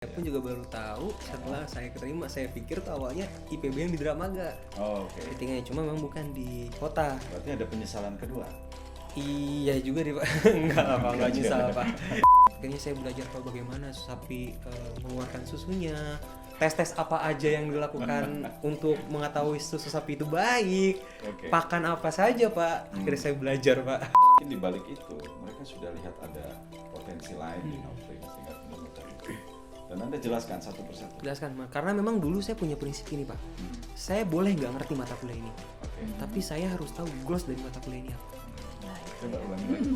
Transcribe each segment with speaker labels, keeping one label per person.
Speaker 1: Saya pun juga baru tahu setelah saya keterima. Saya pikir tuh awalnya IPB yang di Dramaga.
Speaker 2: Oh, oke.
Speaker 1: Meetingnya cuma memang bukan di kota.
Speaker 2: Berarti ada penyesalan kedua.
Speaker 1: Iya juga nih Pak. Enggak lah Pak, enggak nyesal Pak. Akhirnya saya belajar Pak bagaimana sapi mengeluarkan susunya. Tes-tes apa aja yang dilakukan untuk mengetahui susu sapi itu baik.
Speaker 2: Oke.
Speaker 1: Pakan apa saja Pak. Akhirnya saya belajar Pak.
Speaker 2: Mungkin di balik itu mereka sudah lihat ada potensi lain di Novrin sehingga menemukan itu. Dan Anda jelaskan satu persatu.
Speaker 1: Jelaskan, karena memang dulu saya punya prinsip ini Pak. Saya boleh nggak ngerti mata kuliah ini,
Speaker 2: Oke.
Speaker 1: tapi saya harus tahu goals dari mata kuliah ini apa.
Speaker 2: Coba ulangi lagi.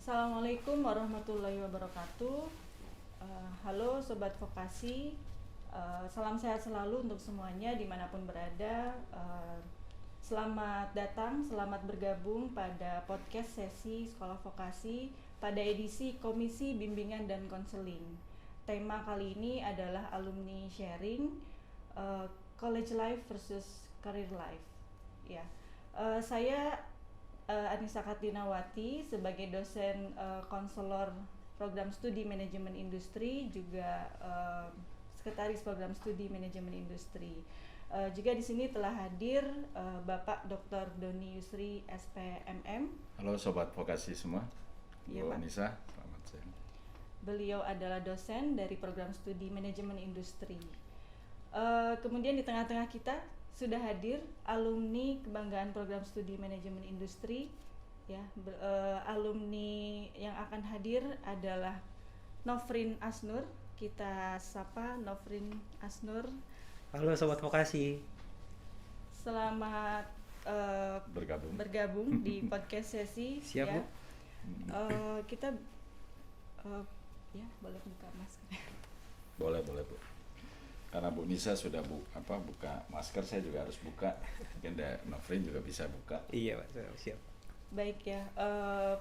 Speaker 3: Assalamualaikum warahmatullahi wabarakatuh. Halo Sobat Vokasi, salam sehat selalu untuk semuanya dimanapun berada. Selamat datang, selamat bergabung pada podcast sesi Sekolah Vokasi pada edisi Komisi Bimbingan dan Konseling. Tema kali ini adalah alumni sharing, college life versus career life. Ya, saya Anissa Kartinawati sebagai dosen konselor program studi manajemen industri, juga sekretaris program studi manajemen industri. Juga di sini telah hadir Bapak Dr. Doni Yusri SPMM.
Speaker 2: Halo Sobat Vokasi semua.
Speaker 3: Iya,
Speaker 2: Bu
Speaker 3: Pak.
Speaker 2: Anissa, selamat siang.
Speaker 3: Beliau adalah dosen dari program studi manajemen industri. Kemudian di tengah-tengah kita sudah hadir alumni kebanggaan program studi manajemen industri, ya. Alumni yang akan hadir adalah Nofrin Asnur. Kita sapa Nofrin Asnur.
Speaker 1: Halo Sobat Vokasi.
Speaker 3: Selamat bergabung di podcast sesi.
Speaker 1: Siap,
Speaker 3: ya.
Speaker 1: Bu.
Speaker 3: Kita ya boleh buka masker.
Speaker 2: Boleh Bu. Karena Bu Nisa sudah buka masker, saya juga harus buka. Mungkin Novrin juga bisa buka.
Speaker 1: Iya Pak, siap.
Speaker 3: Baik ya,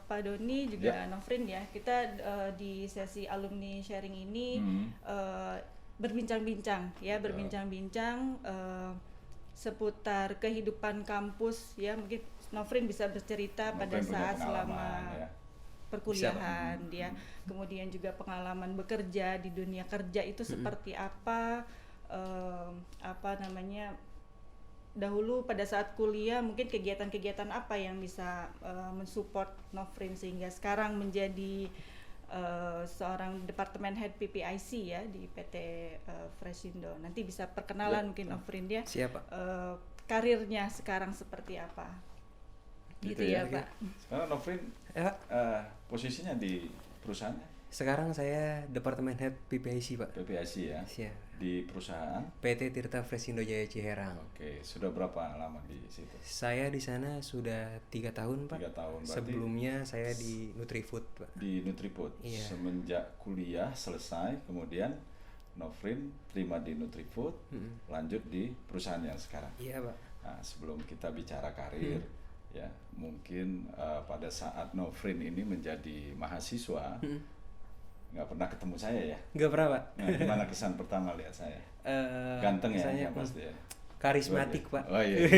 Speaker 3: Pak Doni juga Nofrin ya. Kita di sesi alumni sharing ini berbincang-bincang seputar kehidupan kampus ya. Mungkin Nofrin bisa bercerita pada saat selama perkuliahan dia, kemudian juga pengalaman bekerja di dunia kerja itu seperti apa, dahulu pada saat kuliah mungkin kegiatan-kegiatan apa yang bisa mensupport Nofrin sehingga sekarang menjadi seorang departemen head PPIC ya di PT Fresindo. Nanti bisa perkenalan mungkin Nofrin dia.
Speaker 1: Siap Pak.
Speaker 3: Karirnya sekarang seperti apa? Gitu ya Pak.
Speaker 2: Sekarang Novrin posisinya di perusahaan
Speaker 1: Sekarang saya departemen head PPIC Pak.
Speaker 2: PPIC ya.
Speaker 1: Siap.
Speaker 2: Di perusahaan
Speaker 1: PT Tirta Fresindo Jaya Ciherang.
Speaker 2: Oke, sudah berapa lama di situ?
Speaker 1: Saya di sana sudah 3 tahun Pak.
Speaker 2: 3 tahun. Berarti
Speaker 1: sebelumnya saya di Nutrifood Pak.
Speaker 2: Di Nutrifood.
Speaker 1: Iya.
Speaker 2: Semenjak kuliah selesai, kemudian Novrin terima di Nutrifood, lanjut di perusahaan yang sekarang.
Speaker 1: Iya Pak.
Speaker 2: Nah, sebelum kita bicara karir, ya mungkin pada saat Novrin ini menjadi mahasiswa, nggak pernah ketemu saya ya.
Speaker 1: Nggak pernah Pak.
Speaker 2: Nah, gimana kesan pertama lihat saya? Ganteng ya,
Speaker 1: kesannya,
Speaker 2: yang pasti ya.
Speaker 1: Karismatik Pak.
Speaker 2: Oh iya.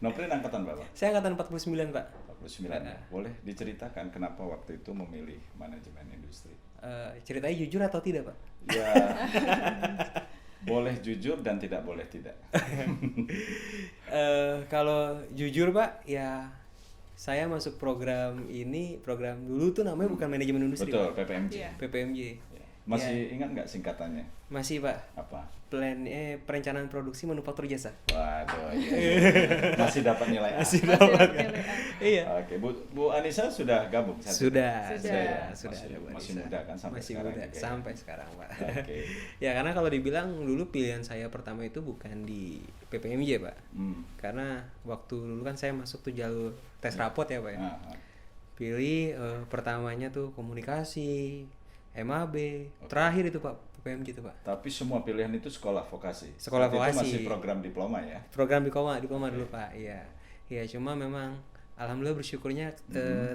Speaker 2: Novrin angkatan berapa?
Speaker 1: Saya angkatan 49 Pak.
Speaker 2: 49 ya. Boleh diceritakan kenapa waktu itu memilih manajemen industri?
Speaker 1: Ceritanya jujur atau tidak Pak?
Speaker 2: Ya, boleh jujur dan tidak boleh tidak.
Speaker 1: Kalau jujur Pak, ya saya masuk program dulu tuh namanya bukan manajemen industri.
Speaker 2: Betul,
Speaker 1: Pak.
Speaker 2: PPMJ.
Speaker 3: Iya.
Speaker 1: PPMJ.
Speaker 2: Ya. Masih ingat nggak singkatannya?
Speaker 1: Masih Pak.
Speaker 2: Apa?
Speaker 1: Perencanaan produksi manufaktur jasa.
Speaker 2: Waduh, iya. Masih dapat nilai A.
Speaker 1: Masih dapat. Iya.
Speaker 2: Oke, Bu Anissa sudah gabung?
Speaker 1: Sudah.
Speaker 3: Sudah.
Speaker 2: Masih muda kan sampai
Speaker 1: masih
Speaker 2: sekarang
Speaker 1: muda
Speaker 2: juga ya?
Speaker 1: sampai sekarang Pak.
Speaker 2: Oke.
Speaker 1: Ya karena kalau dibilang dulu pilihan saya pertama itu bukan di PPMJ Pak. Karena waktu dulu kan saya masuk tuh jalur tes rapot ya Pak ya. Pilih pertamanya tuh komunikasi, MAB, terakhir itu Pak PPMJ itu Pak.
Speaker 2: Tapi semua pilihan itu sekolah vokasi.
Speaker 1: Sekolah
Speaker 2: Saat
Speaker 1: vokasi.
Speaker 2: Itu masih program diploma ya?
Speaker 1: Program diploma dulu Pak. Iya. Iya, cuma memang alhamdulillah bersyukurnya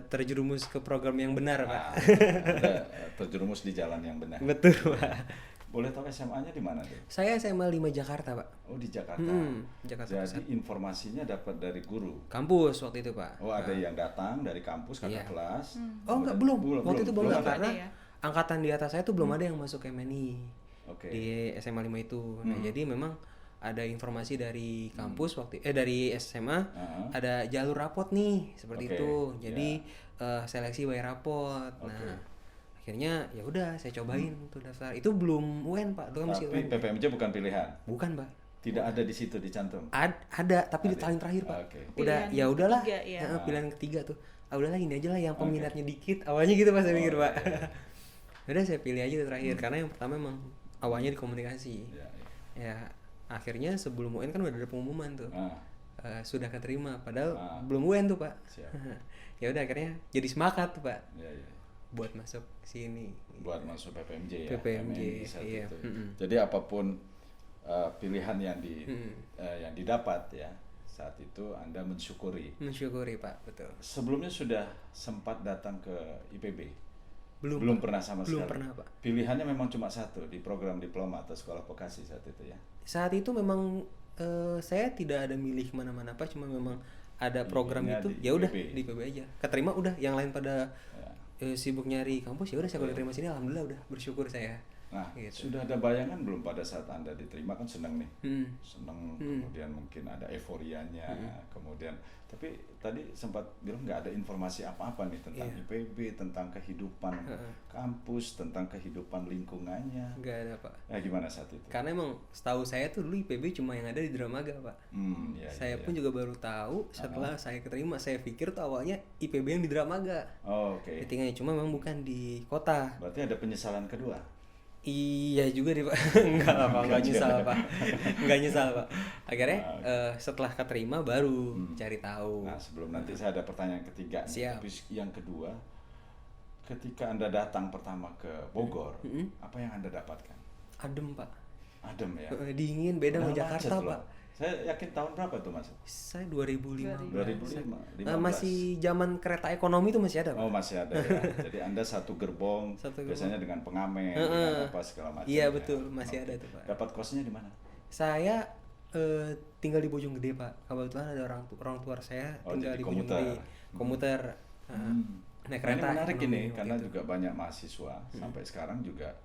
Speaker 1: terjerumus ke program yang benar, Pak.
Speaker 2: Anda terjerumus di jalan yang benar.
Speaker 1: Betul, Pak.
Speaker 2: Boleh tahu SMA-nya di mana tuh?
Speaker 1: Saya SMA 5 Jakarta, Pak.
Speaker 2: Oh, di Jakarta.
Speaker 1: Jakarta
Speaker 2: Jadi
Speaker 1: Pusat.
Speaker 2: informasinya dapat dari guru.
Speaker 1: Kampus waktu itu, Pak.
Speaker 2: Oh, ada yang datang dari kampus kakak
Speaker 1: Iya.
Speaker 2: kelas.
Speaker 1: Oh, enggak, belum. Waktu itu belum
Speaker 3: ada.
Speaker 1: karena
Speaker 3: Ya?
Speaker 1: angkatan di atas saya tuh belum ada yang masuk MNI.
Speaker 2: Oke.
Speaker 1: Di SMA 5 itu. Nah, jadi memang ada informasi dari kampus dari SMA ada jalur rapot nih seperti
Speaker 2: Oke,
Speaker 1: itu. Jadi seleksi by rapot. Nah, akhirnya ya udah saya cobain tuh daftar. Itu belum UN, Pak. Itu kan masih
Speaker 2: Tapi
Speaker 1: UN.
Speaker 2: PPMJ bukan pilihan.
Speaker 1: Bukan, Pak.
Speaker 2: Tidak ada di situ dicantum.
Speaker 1: Ada, tapi di paling terakhir, Pak.
Speaker 2: Oke.
Speaker 1: Udah,
Speaker 3: Pilihan
Speaker 1: ya udahlah.
Speaker 3: ketiga, ya.
Speaker 1: Pilihan ketiga tuh. Udahlah ini aja lah yang peminatnya dikit. Awalnya gitu Pak saya pikir, Pak. Udah saya pilih aja tuh terakhir karena yang pertama emang awalnya di komunikasi. Ya, akhirnya sebelum UN kan udah ada pengumuman tuh. Sudah keterima padahal belum UN tuh, Pak. Ya udah akhirnya jadi semangat tuh, Pak. Buat masuk sini.
Speaker 2: Buat masuk PPMJ ya.
Speaker 1: PPMJ,
Speaker 2: MNI saat
Speaker 1: iya.
Speaker 2: itu. Jadi apapun pilihan yang yang didapat ya saat itu Anda mensyukuri.
Speaker 1: Mensyukuri, Pak, betul.
Speaker 2: Sebelumnya sudah sempat datang ke IPB.
Speaker 1: Belum
Speaker 2: Pernah sama sekali.
Speaker 1: Belum pernah, Pak.
Speaker 2: Pilihannya memang cuma satu di program diploma atau sekolah vokasi saat itu ya.
Speaker 1: Saat itu memang saya tidak ada milih kemana-mana, Pak, cuma memang ada program
Speaker 2: Milihnya
Speaker 1: itu
Speaker 2: di
Speaker 1: ya udah
Speaker 2: IPB.
Speaker 1: di IPB aja keterima, udah yang lain pada sibuk nyari kampus, ya udah saya kalau diterima sini alhamdulillah udah bersyukur saya.
Speaker 2: Nah,
Speaker 1: Gitu.
Speaker 2: sudah ada bayangan belum pada saat Anda diterima kan senang nih. Senang, kemudian mungkin ada euforianya, kemudian tapi tadi sempat bilang nggak ada informasi apa-apa nih tentang IPB, tentang kehidupan kampus, tentang kehidupan lingkungannya.
Speaker 1: Nggak ada, Pak.
Speaker 2: Nah, gimana saat itu?
Speaker 1: Karena emang setahu saya tuh dulu IPB cuma yang ada di Dramaga, Pak. Saya pun juga baru tahu setelah saya keterima. Saya pikir tuh awalnya IPB yang di Dramaga.
Speaker 2: Oh, oke.
Speaker 1: Tinggalnya cuma memang bukan di kota.
Speaker 2: Berarti ada penyesalan kedua.
Speaker 1: Iya juga deh, Pak. Enggak lah, Pak. Enggak nyesal, Pak. Enggak nyesal, Pak. Akhirnya setelah keterima baru cari tahu.
Speaker 2: Nah, sebelum nanti saya ada pertanyaan ketiga nih.
Speaker 1: Siap.
Speaker 2: Tapi yang kedua, ketika Anda datang pertama ke Bogor, apa yang Anda dapatkan?
Speaker 1: Adem, Pak.
Speaker 2: Adem ya.
Speaker 1: Dingin, beda sama Jakarta, Pak.
Speaker 2: Saya yakin tahun berapa tuh, Mas?
Speaker 1: Saya 2005.
Speaker 2: 2005.
Speaker 1: Masih zaman kereta ekonomi itu masih ada, Pak.
Speaker 2: Oh, masih ada ya. Jadi Anda satu gerbong, biasanya dengan pengamen, dengan apa segala macam.
Speaker 1: Iya,
Speaker 2: ya.
Speaker 1: betul, masih ada tuh, Pak.
Speaker 2: Dapat kosnya di mana?
Speaker 1: Saya tinggal di Bojonggede, Pak. Kebetulan ada orang tua saya tinggal
Speaker 2: jadi
Speaker 1: di
Speaker 2: komuter.
Speaker 1: Bojonggede. Komuter. Naik kereta.
Speaker 2: Ini menarik ini
Speaker 1: ekonomi
Speaker 2: karena
Speaker 1: gitu.
Speaker 2: juga banyak mahasiswa sampai sekarang juga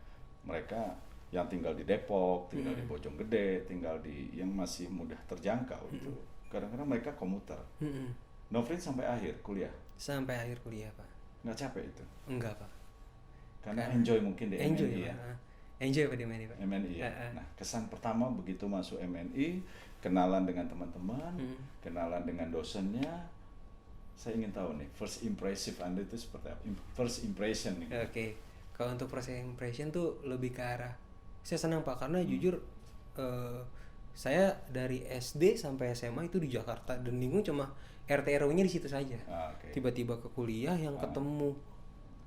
Speaker 2: mereka yang tinggal di Depok, tinggal di Bojonggede, tinggal di yang masih mudah terjangkau itu. Kadang-kadang mereka komuter. Novrin sampai akhir kuliah.
Speaker 1: Sampai akhir kuliah, Pak.
Speaker 2: Nggak capek itu?
Speaker 1: Enggak, Pak.
Speaker 2: Karena enjoy mungkin di
Speaker 1: Enjoy,
Speaker 2: MNI ya.
Speaker 1: Pak. Enjoy Pak di MNI, Pak.
Speaker 2: MNI ya. Nah, kesan pertama begitu masuk MNI, kenalan dengan teman-teman, kenalan dengan dosennya. Saya ingin tahu nih, first impression Anda itu seperti apa? First impression nih.
Speaker 1: Oke. Kalau untuk first impression tuh lebih ke arah saya senang, Pak, karena jujur saya dari SD sampai SMA itu di Jakarta dan lingkungan cuma RT RW-nya di situ saja. Tiba-tiba ke kuliah yang ketemu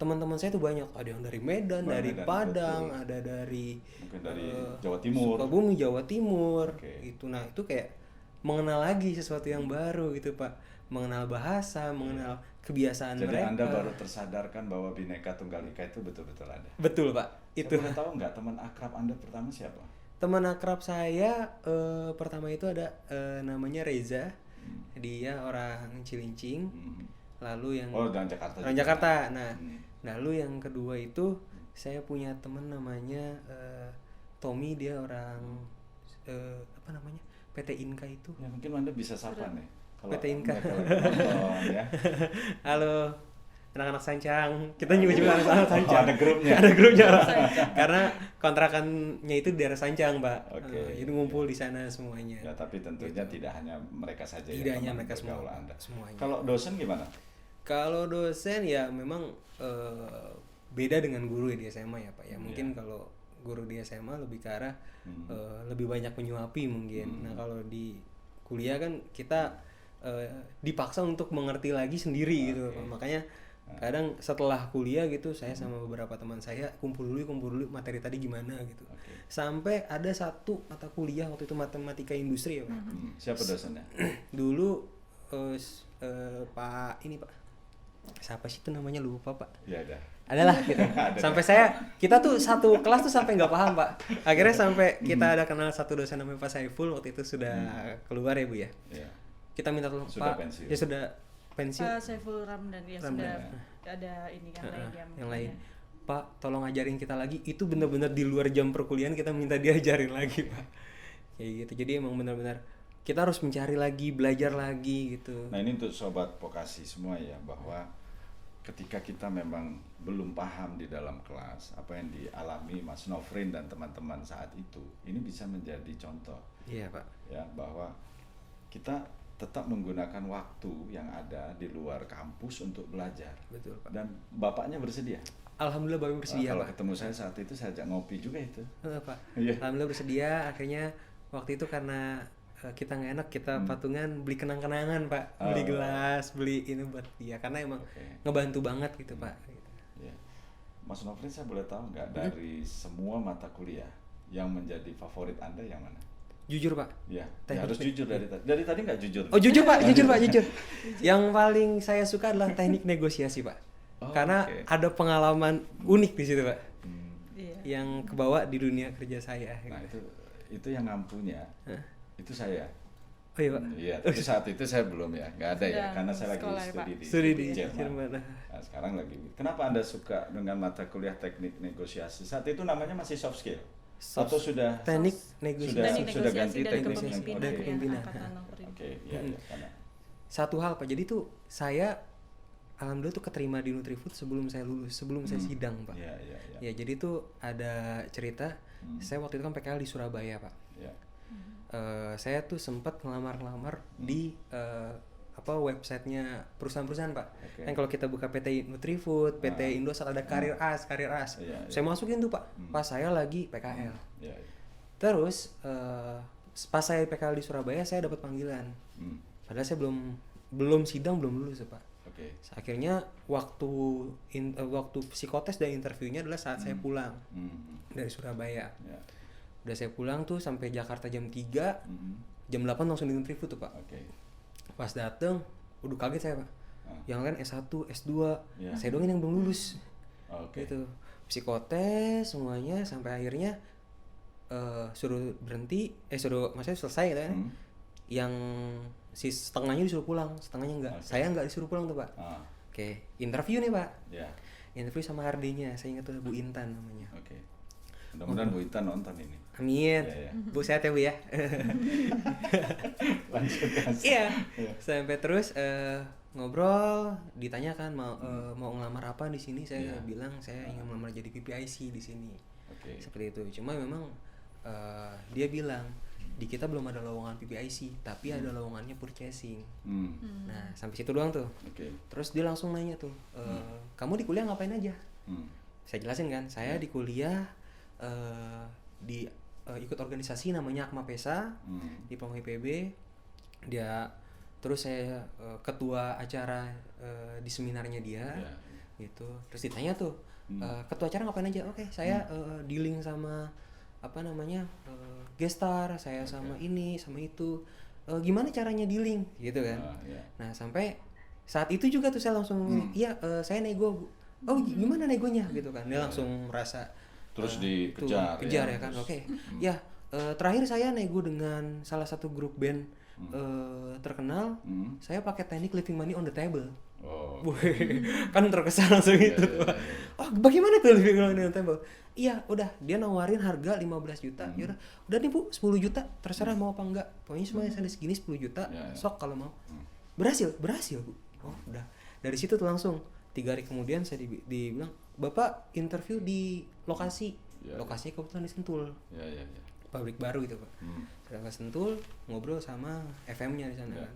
Speaker 1: teman-teman saya tuh banyak, ada yang dari Medan, dari Padang, betul. Ada dari
Speaker 2: mungkin dari Jawa Timur,
Speaker 1: Sukabumi, Jawa Timur, gitu. Nah itu kayak mengenal lagi sesuatu yang baru gitu, Pak, mengenal bahasa, mengenal kebiasaan
Speaker 2: jadi
Speaker 1: mereka.
Speaker 2: Anda baru tersadarkan bahwa Bhinneka Tunggal Ika itu betul-betul ada.
Speaker 1: Betul, Pak.
Speaker 2: Saya
Speaker 1: Itu.
Speaker 2: boleh tahu nggak teman akrab Anda pertama siapa?
Speaker 1: Teman akrab saya pertama itu ada namanya Reza, dia orang Cilincing. Lalu yang
Speaker 2: orang Jakarta.
Speaker 1: Orang Jakarta. Nah, lalu yang kedua itu saya punya teman namanya Tommy, dia orang apa namanya, PT Inka itu.
Speaker 2: Ya, mungkin Anda bisa sapa nih.
Speaker 1: PT Inka.
Speaker 2: Ya.
Speaker 1: Halo anak-anak Sancang, kita juga anak-anak Sancang.
Speaker 2: Ada grupnya.
Speaker 1: Ada grupnya. Karena kontrakannya itu di daerah Sancang, Pak. Jadi ngumpul di sana semuanya.
Speaker 2: Ya, tapi tentunya tidak hanya mereka saja.
Speaker 1: Tidak hanya mereka semua,
Speaker 2: Anda.
Speaker 1: Semuanya.
Speaker 2: Kalau dosen gimana?
Speaker 1: Kalau dosen ya memang beda dengan guru di SMA ya, Pak. Ya mungkin kalau guru di SMA lebih ke arah lebih banyak menyuapi mungkin. Nah kalau di kuliah kan kita dipaksa untuk mengerti lagi sendiri gitu, Pak. Makanya kadang setelah kuliah gitu saya sama beberapa teman saya kumpul dulu materi tadi gimana gitu. Sampai ada satu mata kuliah waktu itu matematika industri ya, Pak.
Speaker 2: Siapa dosennya?
Speaker 1: Dulu Pak ini Pak, siapa sih itu namanya, lupa Pak.
Speaker 2: Ya ada.
Speaker 1: Adalah gitu. Sampai kita tuh satu kelas tuh sampai nggak paham Pak. Akhirnya sampai kita ada kenal satu dosen namanya Pak Saiful, waktu itu sudah keluar ya Bu ya.
Speaker 2: Iya.
Speaker 1: Kita minta tolong
Speaker 2: Sudah
Speaker 1: Pak.
Speaker 2: Pensiun.
Speaker 1: Ya sudah pensiun.
Speaker 3: Pak Saiful Ramdan ya sudah ada ini kan
Speaker 1: yang lain. Pak, tolong ajarin kita lagi. Itu benar-benar di luar jam perkuliahan kita minta diajarin lagi Pak. Kayak gitu. Jadi emang benar-benar kita harus mencari lagi, belajar lagi gitu.
Speaker 2: Nah ini untuk sobat vokasi semua ya, bahwa ketika kita memang belum paham di dalam kelas apa yang dialami Mas Nofrin dan teman-teman saat itu, ini bisa menjadi contoh.
Speaker 1: Iya Pak.
Speaker 2: Ya, bahwa kita tetap menggunakan waktu yang ada di luar kampus untuk belajar.
Speaker 1: Betul Pak.
Speaker 2: Dan bapaknya bersedia.
Speaker 1: Alhamdulillah Bapak bersedia
Speaker 2: kalau
Speaker 1: Pak.
Speaker 2: ketemu saya saat itu saya ajak ngopi juga itu.
Speaker 1: Pak.
Speaker 2: Iya.
Speaker 1: Alhamdulillah bersedia. Akhirnya waktu itu karena kita nggak enak, kita patungan beli kenang-kenangan Pak, beli gelas, beli ini buat dia karena emang ngebantu banget gitu Pak.
Speaker 2: Ya. Mas Nofrin, saya boleh tahu nggak dari semua mata kuliah yang menjadi favorit Anda yang mana?
Speaker 1: Jujur Pak.
Speaker 2: Ya harus jujur dari tadi nggak jujur.
Speaker 1: Oh jujur Pak, jujur Pak, jujur. Yang paling saya suka adalah teknik negosiasi Pak, karena ada pengalaman unik di situ Pak, yang kebawa di dunia kerja saya.
Speaker 2: Nah itu yang ngampunya. Itu saya.
Speaker 1: Oh iya Pak.
Speaker 2: Iya, tapi saat itu saya belum ya, nggak ada ya, karena saya lagi studi di Jerman. Nah, sekarang lagi. Kenapa Anda suka dengan mata kuliah teknik negosiasi? Saat itu namanya masih soft skill atau sudah
Speaker 1: teknik negosiasi?
Speaker 2: Sudah ganti
Speaker 3: dari
Speaker 2: teknik
Speaker 3: kepemimpinan.
Speaker 2: Oke, iya, karena
Speaker 1: satu hal Pak. Jadi tuh saya alhamdulillah tuh keterima di Nutrifood sebelum saya lulus, sebelum saya sidang Pak. Ya, jadi tuh ada cerita. Saya waktu itu kan PKL di Surabaya Pak. Saya tuh sempat ngelamar di websitenya perusahaan-perusahaan Pak. Kan kalau kita buka PT Nutrifood, PT Indosat ada Karir As. Saya masukin tuh Pak. Pas saya lagi PKL. Terus pas saya PKL di Surabaya saya dapat panggilan. Padahal saya belum sidang, belum lulus Pak. Akhirnya waktu psikotes dan interviewnya adalah saat saya pulang dari Surabaya. Udah saya pulang tuh sampai Jakarta jam 3, jam 8 langsung di Nutrifood tuh Pak. Pas dateng, udah kaget saya Pak. Yang lain S1, S2, saya doang yang belum lulus. Gitu. Psikotes semuanya sampai akhirnya suruh berhenti, maksudnya selesai gitu kan. Yang si setengahnya disuruh pulang, setengahnya enggak. Saya enggak disuruh pulang tuh Pak. Interview nih Pak. Interview sama HRD-nya, saya ingat tuh Bu Intan namanya.
Speaker 2: Mudah-mudahan Bu Intan nonton ini.
Speaker 1: Amin. Bu sehat ya Bu ya.
Speaker 2: Lanjut.
Speaker 1: Iya. Sampai terus ngobrol, ditanyakan mau ngelamar apa di sini, saya bilang saya ingin melamar jadi PPIC di sini. Seperti itu. Cuma memang dia bilang di kita belum ada lowongan PPIC, tapi ada lowongannya purchasing. Nah, sampai situ doang tuh. Terus dia langsung nanya tuh, kamu di kuliah ngapain aja? Saya jelasin kan, saya di kuliah ikut organisasi namanya Akma Pesa di Pom IPB. Dia terus saya ketua acara di seminarnya dia gitu. Terus ditanya tuh ketua acara ngapain aja? Saya dealing sama gestar, saya sama ini sama itu. Gimana caranya dealing gitu kan. Nah sampai saat itu juga tuh saya langsung saya nego Bu. Oh gimana negonya gitu kan. Dia langsung merasa
Speaker 2: terus dikejar
Speaker 1: ya kan. Terakhir saya nego dengan salah satu grup band terkenal. Saya pakai teknik leaving money on the table. Kan terkesan langsung itu. Bagaimana tuh leaving money on the table? Iya, udah dia nawarin harga 15 juta. Yaudah, udah nih Bu, 10 juta, terserah mau apa enggak. Pokoknya semuanya saya segini 10 juta, sok kalau mau. Berhasil Bu. Udah. Dari situ tuh langsung 3 hari kemudian saya dibilang, "Bapak interview di lokasi." Lokasinya kebetulan di Sentul. Pabrik baru gitu Pak. Saya ke Sentul, ngobrol sama FM-nya di sana kan.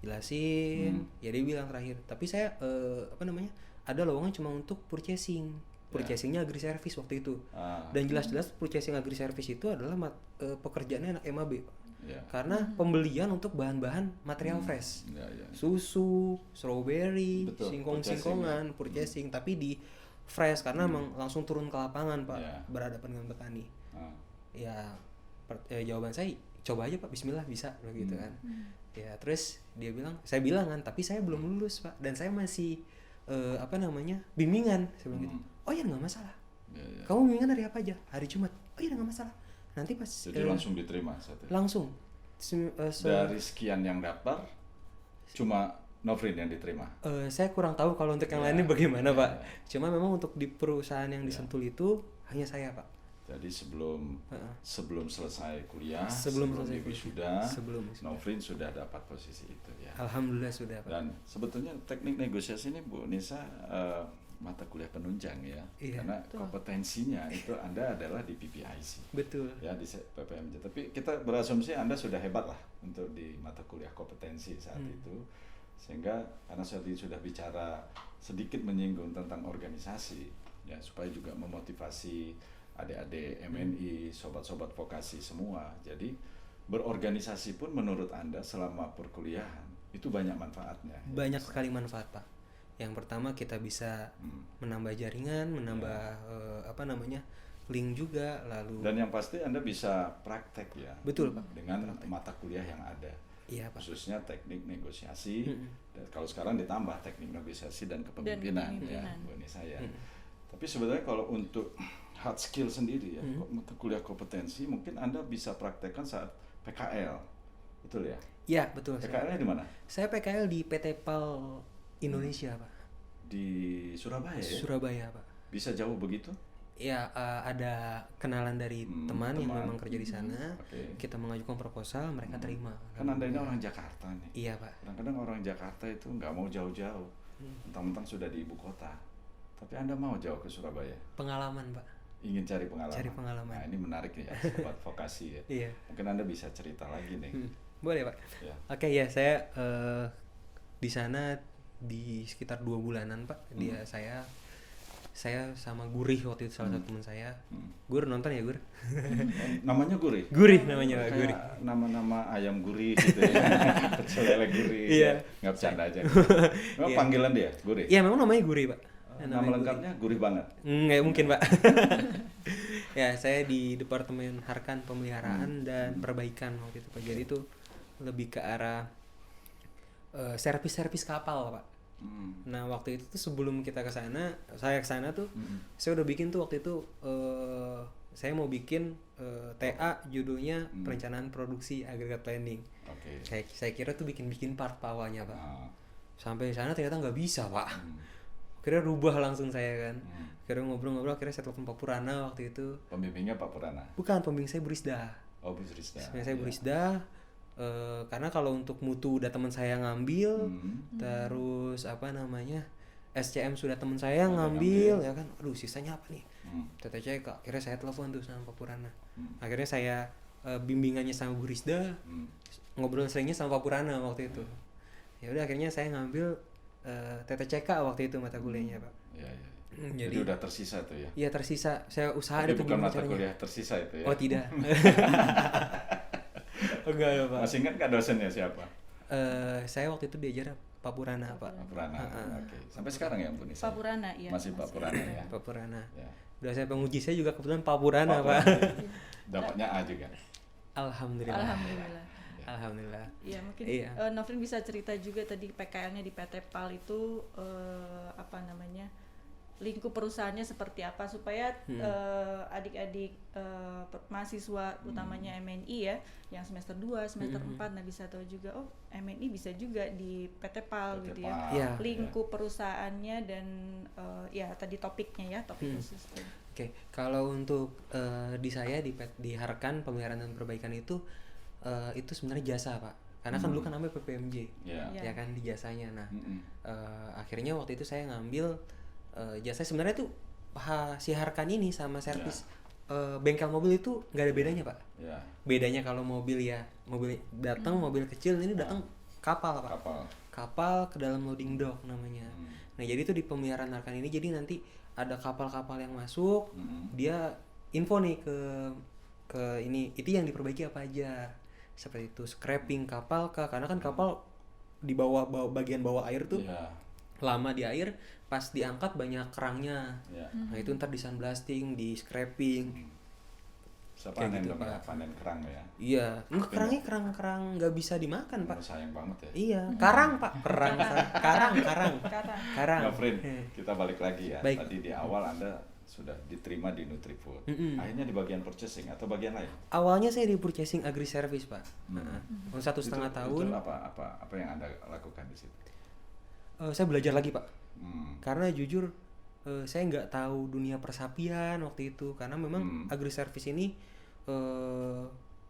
Speaker 1: Jelasin, ya dia bilang terakhir, tapi saya ada lowongan cuma untuk purchasing. Purchasingnya agri service waktu itu. Dan jelas-jelas purchasing agri service itu adalah pekerjaannya anak MAB Pak. Karena pembelian untuk bahan-bahan material fresh. Susu, strawberry, singkong-singkongan, purchasing, tapi di fresh karena emang langsung turun ke lapangan Pak, berhadapan dengan petani. Jawaban saya coba aja Pak, Bismillah bisa gitu kan. Ya terus saya bilang kan, tapi saya belum lulus Pak, dan saya masih bimbingan. Saya bilang gitu. Oh ya nggak masalah. Kamu bimbingan hari apa aja? Hari Jumat. Oh ya nggak masalah. Nanti pas.
Speaker 2: Jadi langsung diterima saat itu.
Speaker 1: Langsung.
Speaker 2: Dari sekian yang daftar, cuma Nofrin yang diterima.
Speaker 1: Saya kurang tahu kalau untuk yang lainnya bagaimana Pak. Cuma memang untuk di perusahaan yang di Sentul itu hanya saya Pak.
Speaker 2: Jadi sebelum selesai kuliah,
Speaker 1: sebelum
Speaker 2: wisuda,
Speaker 1: sebelum
Speaker 2: Nofrin sudah dapat posisi itu ya.
Speaker 1: Alhamdulillah sudah Pak.
Speaker 2: Dan sebetulnya teknik negosiasi ini Bu Nisa mata kuliah penunjang ya.
Speaker 1: Iya.
Speaker 2: Karena kompetensinya itu Anda adalah di PPIC.
Speaker 1: Betul.
Speaker 2: Ya di PPMJ. Tapi kita berasumsi Anda sudah hebat lah untuk di mata kuliah kompetensi saat itu. Sehingga karena sudah bicara sedikit menyinggung tentang organisasi ya, supaya juga memotivasi adik-adik MNI, sobat-sobat vokasi semua. Jadi berorganisasi pun menurut Anda selama perkuliahan itu banyak manfaatnya.
Speaker 1: Banyak sekali manfaat Pak. Yang pertama kita bisa menambah jaringan, menambah link juga, lalu.
Speaker 2: Dan yang pasti Anda bisa praktek ya.
Speaker 1: Betul Pak.
Speaker 2: Dengan mata kuliah yang ada.
Speaker 1: Iya Pak.
Speaker 2: Khususnya teknik negosiasi. Dan kalau sekarang ditambah teknik negosiasi dan kepemimpinan ya, Bu Nisa ya. Tapi sebenarnya kalau untuk hard skill sendiri ya, mata kuliah kompetensi mungkin Anda bisa praktekkan saat PKL, betul ya?
Speaker 1: Iya betul.
Speaker 2: PKL-nya di mana?
Speaker 1: Saya PKL di PT PAL Indonesia Pak.
Speaker 2: Di Surabaya ya?
Speaker 1: Surabaya Pak.
Speaker 2: Bisa jauh begitu?
Speaker 1: Ya ada kenalan dari teman yang memang kerja di sana. Kita mengajukan proposal, mereka terima.
Speaker 2: Kan Anda ini orang Jakarta nih.
Speaker 1: Iya Pak.
Speaker 2: Kadang-kadang orang Jakarta itu nggak mau jauh-jauh, mentang-mentang sudah di ibu kota. Tapi Anda mau jauh ke Surabaya?
Speaker 1: Pengalaman Pak.
Speaker 2: Ingin cari pengalaman.
Speaker 1: Cari pengalaman.
Speaker 2: Nah ini menarik nih ya, sobat vokasi ya.
Speaker 1: Iya.
Speaker 2: Mungkin Anda bisa cerita lagi nih.
Speaker 1: Boleh Pak.
Speaker 2: Ya.
Speaker 1: Oke ya, saya di sana di sekitar 2 bulanan Pak. Dia saya sama Gurih waktu itu, salah satu teman saya. Gur nonton ya Gur?
Speaker 2: Namanya Gurih?
Speaker 1: Gurih namanya Pak, Gurih.
Speaker 2: Nama-nama ayam gurih gitu ya. Pecel lele gurih.
Speaker 1: Iya.
Speaker 2: Nggak bercanda aja. Memang panggilan dia Gurih?
Speaker 1: Iya memang namanya Gurih Pak.
Speaker 2: Nama lengkapnya Gurih banget?
Speaker 1: Nggak mungkin Pak. Ya saya di Departemen Harkan Pemeliharaan dan Perbaikan waktu itu Pak. Jadi itu lebih ke arah servis kapal Pak. Nah waktu itu tuh sebelum kita ke sana, saya ke sana tuh, saya udah bikin tuh waktu itu saya mau bikin TA judulnya Perencanaan Produksi Agregat Planning. Saya kira tuh bikin part awalnya Pak. Sampai sana ternyata nggak bisa Pak. Akhirnya rubah langsung saya kan. Akhirnya ngobrol-ngobrol, akhirnya saya telepon Pak Purana waktu itu.
Speaker 2: Pembimbingnya Pak Purana?
Speaker 1: Bukan, pembimbing saya Burisda.
Speaker 2: Oh Burisda.
Speaker 1: Sebenarnya saya Burisda. Karena kalau untuk mutu udah teman saya ngambil, terus SCM sudah teman saya ngambil ya kan. Aduh sisanya apa nih? TTC Kak. Akhirnya saya telepon tuh sama Pak Purana. Akhirnya saya bimbingannya sama Burisda, ngobrol seringnya sama Pak Purana waktu itu. Ya udah akhirnya saya ngambil TTCK waktu itu mata kuliahnya Pak.
Speaker 2: Iya. Jadi udah tersisa tuh ya?
Speaker 1: Iya tersisa. Saya usaha
Speaker 2: itu bukan mata kuliah tersisa itu ya?
Speaker 1: Oh tidak. Enggak Pak.
Speaker 2: Masih ingat nggak dosennya siapa?
Speaker 1: Saya waktu itu diajar Pak Purana Pak.
Speaker 2: Pak Purana. Oke. Sampai sekarang ya Bu Nisa?
Speaker 3: Pak Purana ya.
Speaker 2: Masih Pak Purana ya.
Speaker 1: Pak Purana.
Speaker 2: Ya.
Speaker 1: Udah saya penguji saya juga kebetulan Pak Purana Pak.
Speaker 2: Dapatnya A juga.
Speaker 1: Alhamdulillah. Alhamdulillah.
Speaker 3: Ya mungkin Nofrin bisa cerita juga tadi PKL-nya di PT PAL itu lingkup perusahaannya seperti apa supaya adik-adik mahasiswa utamanya MNI ya yang semester 2, semester 4 bisa tahu juga MNI bisa juga di PT PAL gitu ya. Lingkup perusahaannya dan tadi topiknya ya, topik khusus.
Speaker 1: Oke, kalau untuk di saya di Harkan Pemeliharaan dan Perbaikan itu sebenarnya jasa Pak, karena kan dulu kan namanya PPMJ ya kan di jasanya. Nah akhirnya waktu itu saya ngambil jasa sebenarnya tuh si Harkan ini sama servis bengkel mobil itu nggak ada bedanya Pak. Bedanya kalau mobil datang mobil kecil, ini datang kapal Pak. Kapal ke dalam loading dock namanya. Nah jadi itu di pemeliharaan Harkan ini, jadi nanti ada kapal-kapal yang masuk, dia info nih ke ini itu yang diperbaiki apa aja. Seperti itu, scrapping kapal karena kan kapal di bawah bagian bawah air tuh lama di air, pas diangkat banyak kerangnya. Nah itu ntar di sandblasting, di scrapping.
Speaker 2: panen
Speaker 1: gitu,
Speaker 2: dong,
Speaker 1: Pak.
Speaker 2: panen kerang ya.
Speaker 1: Iya, kerangnya kerang nggak bisa dimakan, Pak.
Speaker 2: Sayang banget ya.
Speaker 1: Iya, karang, Pak. Karang.
Speaker 2: Nofrin, kita balik lagi ya.
Speaker 1: Baik.
Speaker 2: Tadi di awal Anda sudah diterima di Nutrifood. Akhirnya di bagian purchasing atau bagian lain?
Speaker 1: Awalnya saya di purchasing agri service, Pak. 1,5 tahun.
Speaker 2: Itu apa yang Anda lakukan di situ?
Speaker 1: Saya belajar lagi, Pak. Karena jujur saya nggak tahu dunia persapian waktu itu, karena memang agri service ini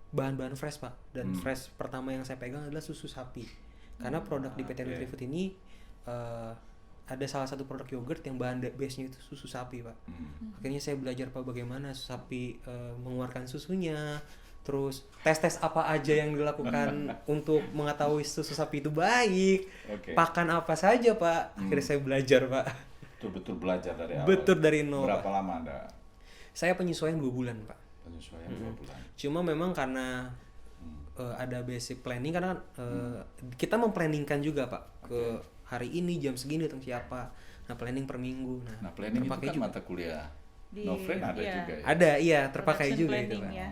Speaker 1: bahan-bahan fresh, Pak. Dan fresh pertama yang saya pegang adalah susu sapi. Karena produk di PT Nutrifood ini ada salah satu produk yogurt yang bahan base-nya itu susu sapi, Pak. Akhirnya saya belajar, Pak, bagaimana sapi mengeluarkan susunya, terus tes apa aja yang dilakukan untuk mengetahui susu sapi itu baik, pakan apa saja, Pak. Akhirnya saya belajar, Pak.
Speaker 2: Betul-betul belajar dari awal.
Speaker 1: Betul dari nol.
Speaker 2: Berapa
Speaker 1: Pak.
Speaker 2: lama Anda?
Speaker 1: Saya penyesuaian 2 bulan, Pak.
Speaker 2: Penyesuaian 2 bulan.
Speaker 1: Cuma memang karena ada basic planning, karena kita memplanningkan juga, Pak, ke hari ini jam segini datang siapa. Nah, planning per minggu.
Speaker 2: Nah planning itu kan juga mata kuliah Nofrin ada juga ya?
Speaker 1: Ada, iya, terpakai juga itu, Pak.
Speaker 3: Ya.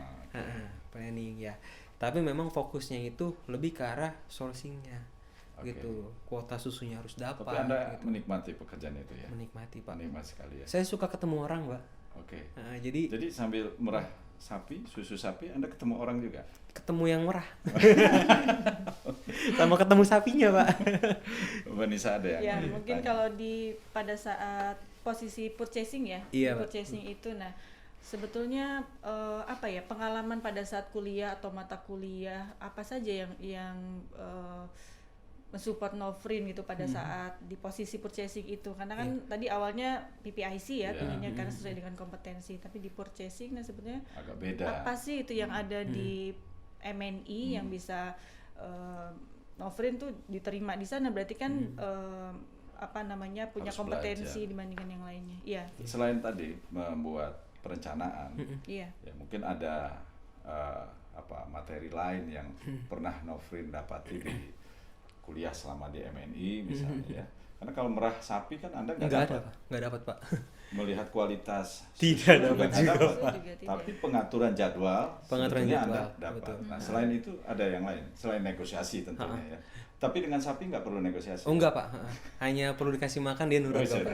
Speaker 1: Planning ya. Tapi memang fokusnya itu lebih ke arah sourcingnya. Gitu. Kuota susunya harus dapat.
Speaker 2: Tapi Anda
Speaker 1: gitu.
Speaker 2: menikmati pekerjaan itu ya?
Speaker 1: Menikmati, Pak.
Speaker 2: Menikmati sekali ya?
Speaker 1: Saya suka ketemu orang, Pak. Jadi
Speaker 2: sambil merah sapi, susu sapi, Anda ketemu orang juga?
Speaker 1: Ketemu yang merah. Sama ketemu sapinya, Pak.
Speaker 2: Mbak Nisa ada yang
Speaker 3: ya mungkin kalau pada saat posisi purchasing ya,
Speaker 1: iya,
Speaker 3: purchasing itu, nah sebetulnya pengalaman pada saat kuliah atau mata kuliah apa saja yang mensupport Nofrin gitu pada saat di posisi purchasing itu, karena kan tadi awalnya PPIC ya tentunya karena sesuai dengan kompetensi, tapi di purchasing nah sebetulnya
Speaker 2: agak beda.
Speaker 3: Apa sih itu yang ada di MNI yang bisa Nofrin tuh diterima di sana, berarti kan punya
Speaker 2: harus
Speaker 3: kompetensi
Speaker 2: belajar
Speaker 3: dibandingkan yang lainnya. Iya.
Speaker 2: Selain tadi membuat perencanaan, ya mungkin ada materi lain yang pernah Nofrin dapati di kuliah selama di MNI misalnya ya. Karena kalau merah sapi kan Anda nggak
Speaker 1: dapat, Pak.
Speaker 2: Melihat kualitas
Speaker 1: tidak dapat juga.
Speaker 2: Tapi pengaturan jadwal
Speaker 1: Anda
Speaker 2: dapat. Nah, selain itu ada yang lain, selain negosiasi tentunya ya. Tapi dengan sapi nggak perlu negosiasi.
Speaker 1: Oh enggak, Pak. Hanya perlu dikasih makan dia nurut, Pak.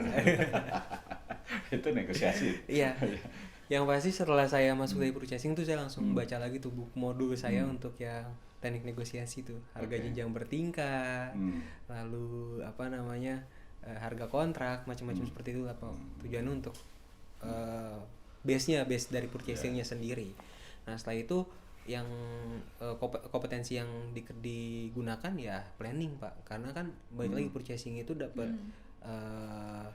Speaker 2: Itu negosiasi.
Speaker 1: Iya. Yang pasti setelah saya masuk dari purchasing tuh saya langsung baca lagi tuh buku modul saya untuk yang teknik negosiasi tuh, harga jenjang bertingkat, lalu harga kontrak, macam-macam seperti itu lah, Pak. Tujuannya untuk base dari purchasingnya sendiri. Nah, setelah itu yang kompetensi yang digunakan ya planning, Pak. Karena kan balik lagi purchasing itu dapat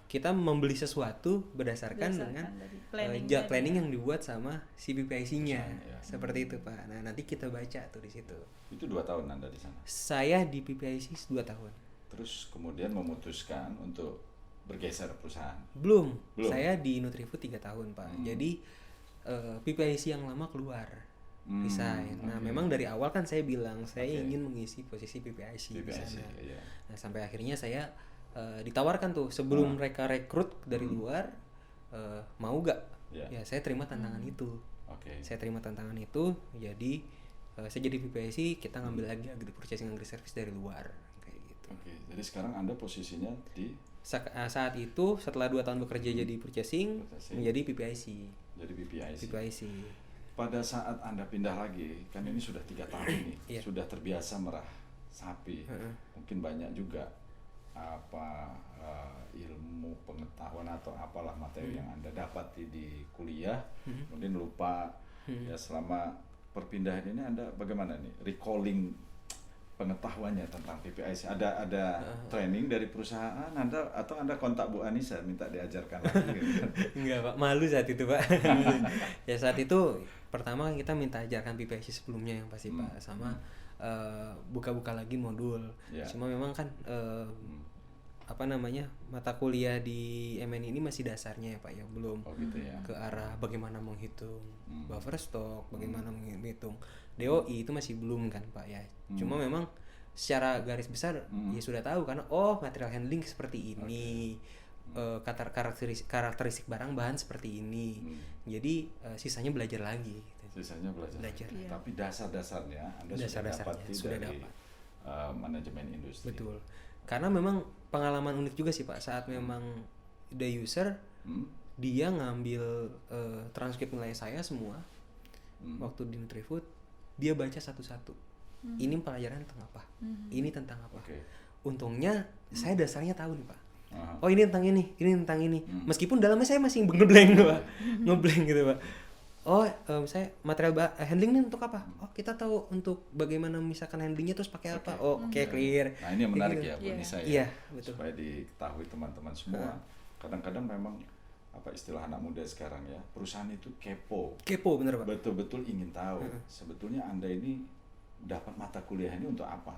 Speaker 1: kita membeli sesuatu berdasarkan dengan planning yang dibuat sama si PPIC-nya. Seperti itu, Pak. Nah, nanti kita baca tuh di situ.
Speaker 2: Itu 2 tahun Anda di sana?
Speaker 1: Saya di PPIC 2 tahun.
Speaker 2: Terus kemudian memutuskan untuk bergeser perusahaan?
Speaker 1: Belum. Saya di Nutrifood 3 tahun, Pak. Jadi PPIC yang lama keluar, resign. Nah, memang dari awal kan saya bilang saya ingin mengisi posisi PPIC di sana.
Speaker 2: Iya.
Speaker 1: Nah, sampai akhirnya saya ditawarkan tuh sebelum mereka rekrut dari luar, mau gak? Ya, saya terima tantangan itu. Saya terima tantangan itu, jadi saya jadi PPIC, kita ngambil lagi purchasing agri service dari luar kayak gitu.
Speaker 2: Jadi sekarang Anda posisinya di
Speaker 1: saat itu setelah 2 tahun bekerja jadi purchasing menjadi PPIC.
Speaker 2: Jadi PPIC. Pada saat Anda pindah lagi, kan ini sudah 3 tahun nih, sudah terbiasa merah sapi. Mungkin banyak juga ilmu pengetahuan atau apalah materi yang Anda dapati di kuliah, kemudian lupa. Ya, selama perpindahan ini Anda bagaimana nih recalling pengetahuannya tentang PPIC? Ada training dari perusahaan Anda atau Anda kontak Bu Anissa minta diajarkan lagi gitu?
Speaker 1: Enggak, Pak, malu saat itu, Pak. Ya, saat itu pertama kita minta ajarkan PPIC sebelumnya yang pasti, Pak, sama buka-buka lagi modul. Cuma memang kan mata kuliah di MN ini masih dasarnya ya, Pak, ya, belum ke arah bagaimana menghitung buffer stock, bagaimana menghitung DOI, itu masih belum kan, Pak, ya. Cuma memang secara garis besar ya sudah tahu karena material handling seperti ini, karakteristik barang bahan seperti ini. Jadi sisanya belajar lagi.
Speaker 2: Sisanya belajar.
Speaker 3: Iya.
Speaker 2: Tapi dasar-dasarnya Anda sudah dapat manajemen industri.
Speaker 1: Betul. Karena memang pengalaman unik juga sih Pak, saat memang the user dia ngambil transkrip nilai saya semua waktu di Nutrifood, dia baca satu-satu. Ini pelajaran tentang apa? Ini tentang apa?
Speaker 2: Okay.
Speaker 1: Untungnya saya dasarnya tahu nih Pak. Oh ini tentang ini. Meskipun dalamnya saya masih ngeblank Pak, ngeblank gitu Pak. Oh saya material handling ini untuk apa? Oh kita tahu untuk bagaimana misalkan handlingnya terus pakai apa? Oh oke, clear.
Speaker 2: Nah ini yang menarik
Speaker 1: gitu.
Speaker 2: ya Bu Nisa ya.
Speaker 1: Iya, betul.
Speaker 2: Supaya diketahui teman-teman semua. Kadang-kadang memang apa istilah anak muda sekarang ya, perusahaan itu kepo
Speaker 1: Bener Pak.
Speaker 2: Betul-betul ingin tahu sebetulnya Anda ini dapat mata kuliah ini untuk apa.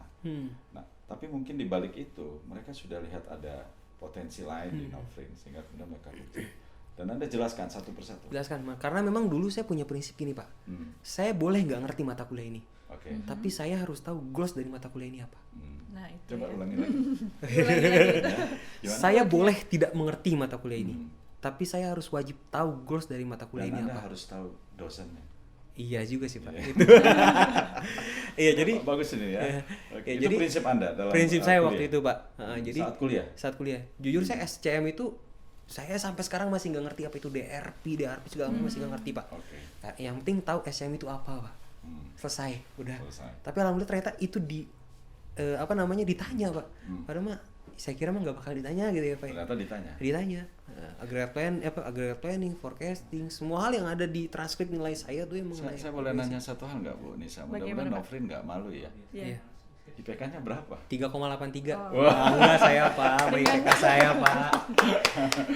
Speaker 2: Nah tapi mungkin di balik itu mereka sudah lihat ada potensi lain di Novrin sehingga kemudian mereka butuh. Dan Anda jelaskan satu persatu.
Speaker 1: Jelaskan, karena memang dulu saya punya prinsip gini Pak. Saya boleh nggak ngerti mata kuliah ini, tapi saya harus tahu goals dari mata kuliah ini apa.
Speaker 3: Nah, itu
Speaker 2: Coba
Speaker 3: ya.
Speaker 2: ulangi lagi.
Speaker 1: Saya boleh tidak mengerti mata kuliah ini, tapi saya harus wajib tahu goals dari mata kuliah
Speaker 2: Dan
Speaker 1: ini
Speaker 2: Anda
Speaker 1: apa.
Speaker 2: harus tahu dosennya.
Speaker 1: Iya juga sih Pak.
Speaker 2: Iya.
Speaker 1: Itu. Iya jadi
Speaker 2: bagus ini ya.
Speaker 1: Oke,
Speaker 2: Itu
Speaker 1: jadi
Speaker 2: prinsip Anda dalam
Speaker 1: prinsip saya
Speaker 2: kuliah?
Speaker 1: waktu itu Pak. Jadi
Speaker 2: saat kuliah.
Speaker 1: Jujur saya SCM itu saya sampai sekarang masih nggak ngerti apa itu DRP segala macam masih nggak ngerti Pak. Nah, yang penting tahu SCM itu apa Pak. Selesai, udah. Tapi alhamdulillah ternyata itu ditanya Pak. Padahal mah saya kira mah nggak bakal ditanya gitu ya Pak.
Speaker 2: Ternyata ditanya.
Speaker 1: Agrarian planning, forecasting, semua hal yang ada di transkrip nilai saya tuh yang mengenai.
Speaker 2: Saya boleh nanya satu hal nggak Bu Nisa? Mudah-mudahan Novrin nggak malu ya.
Speaker 3: Iya.
Speaker 2: IPK-nya berapa?
Speaker 1: 3,83.
Speaker 2: Wah.
Speaker 1: Bangga saya Pak, IPK saya Pak.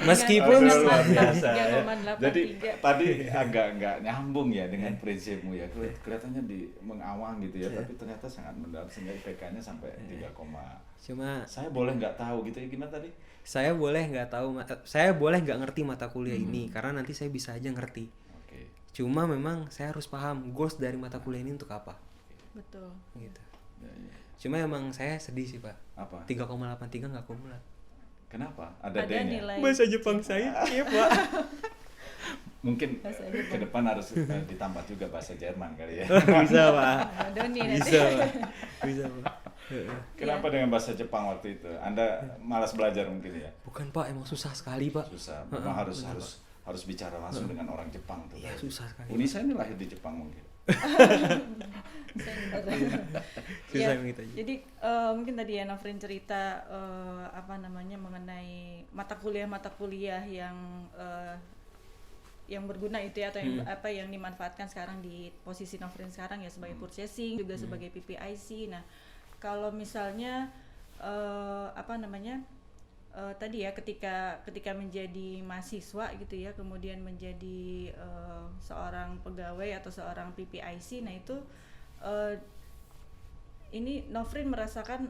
Speaker 1: Meskipun
Speaker 2: luar biasa ya.
Speaker 3: 3,83.
Speaker 2: Jadi tadi agak nggak nyambung ya dengan prinsipmu ya. Kelihatannya mengawang gitu ya, tapi ternyata sangat mendalam sehingga IPK-nya sampai 3,
Speaker 1: cuma
Speaker 2: saya boleh nggak tahu gitu ya, gimana tadi?
Speaker 1: saya boleh nggak ngerti mata kuliah ini karena nanti saya bisa aja ngerti. Cuma memang saya harus paham goals dari mata kuliah ini untuk apa.
Speaker 3: Betul.
Speaker 1: Gitu.
Speaker 2: Ya.
Speaker 1: Cuma emang saya sedih sih Pak.
Speaker 2: Apa?
Speaker 1: 3,83 nggak kumulat.
Speaker 2: Kenapa? Ada
Speaker 3: Ada
Speaker 2: D-nya?
Speaker 3: nilai
Speaker 1: Bahasa Jepang saya, iya Pak.
Speaker 2: Mungkin ke depan harus ditambah juga bahasa Jerman kali ya.
Speaker 1: Bisa Pak.
Speaker 3: Doni nanti.
Speaker 1: Bisa Pak.
Speaker 2: Kenapa dengan bahasa Jepang waktu itu? Anda malas belajar mungkin ya?
Speaker 1: Bukan Pak, emang susah sekali Pak.
Speaker 2: Susah. Memang harus bicara langsung dengan orang Jepang tuh.
Speaker 1: Iya, susah sekali.
Speaker 2: Unisa ini lahir di Jepang mungkin.
Speaker 1: Susah gitu aja.
Speaker 3: Jadi mungkin tadi ya Novrin cerita mengenai mata kuliah yang berguna itu ya, atau yang dimanfaatkan sekarang di posisi Novrin sekarang ya, sebagai purchasing juga sebagai PPIC. Nah, kalau misalnya tadi ya ketika menjadi mahasiswa gitu ya, kemudian menjadi seorang pegawai atau seorang PPIC, nah itu ini Novrin merasakan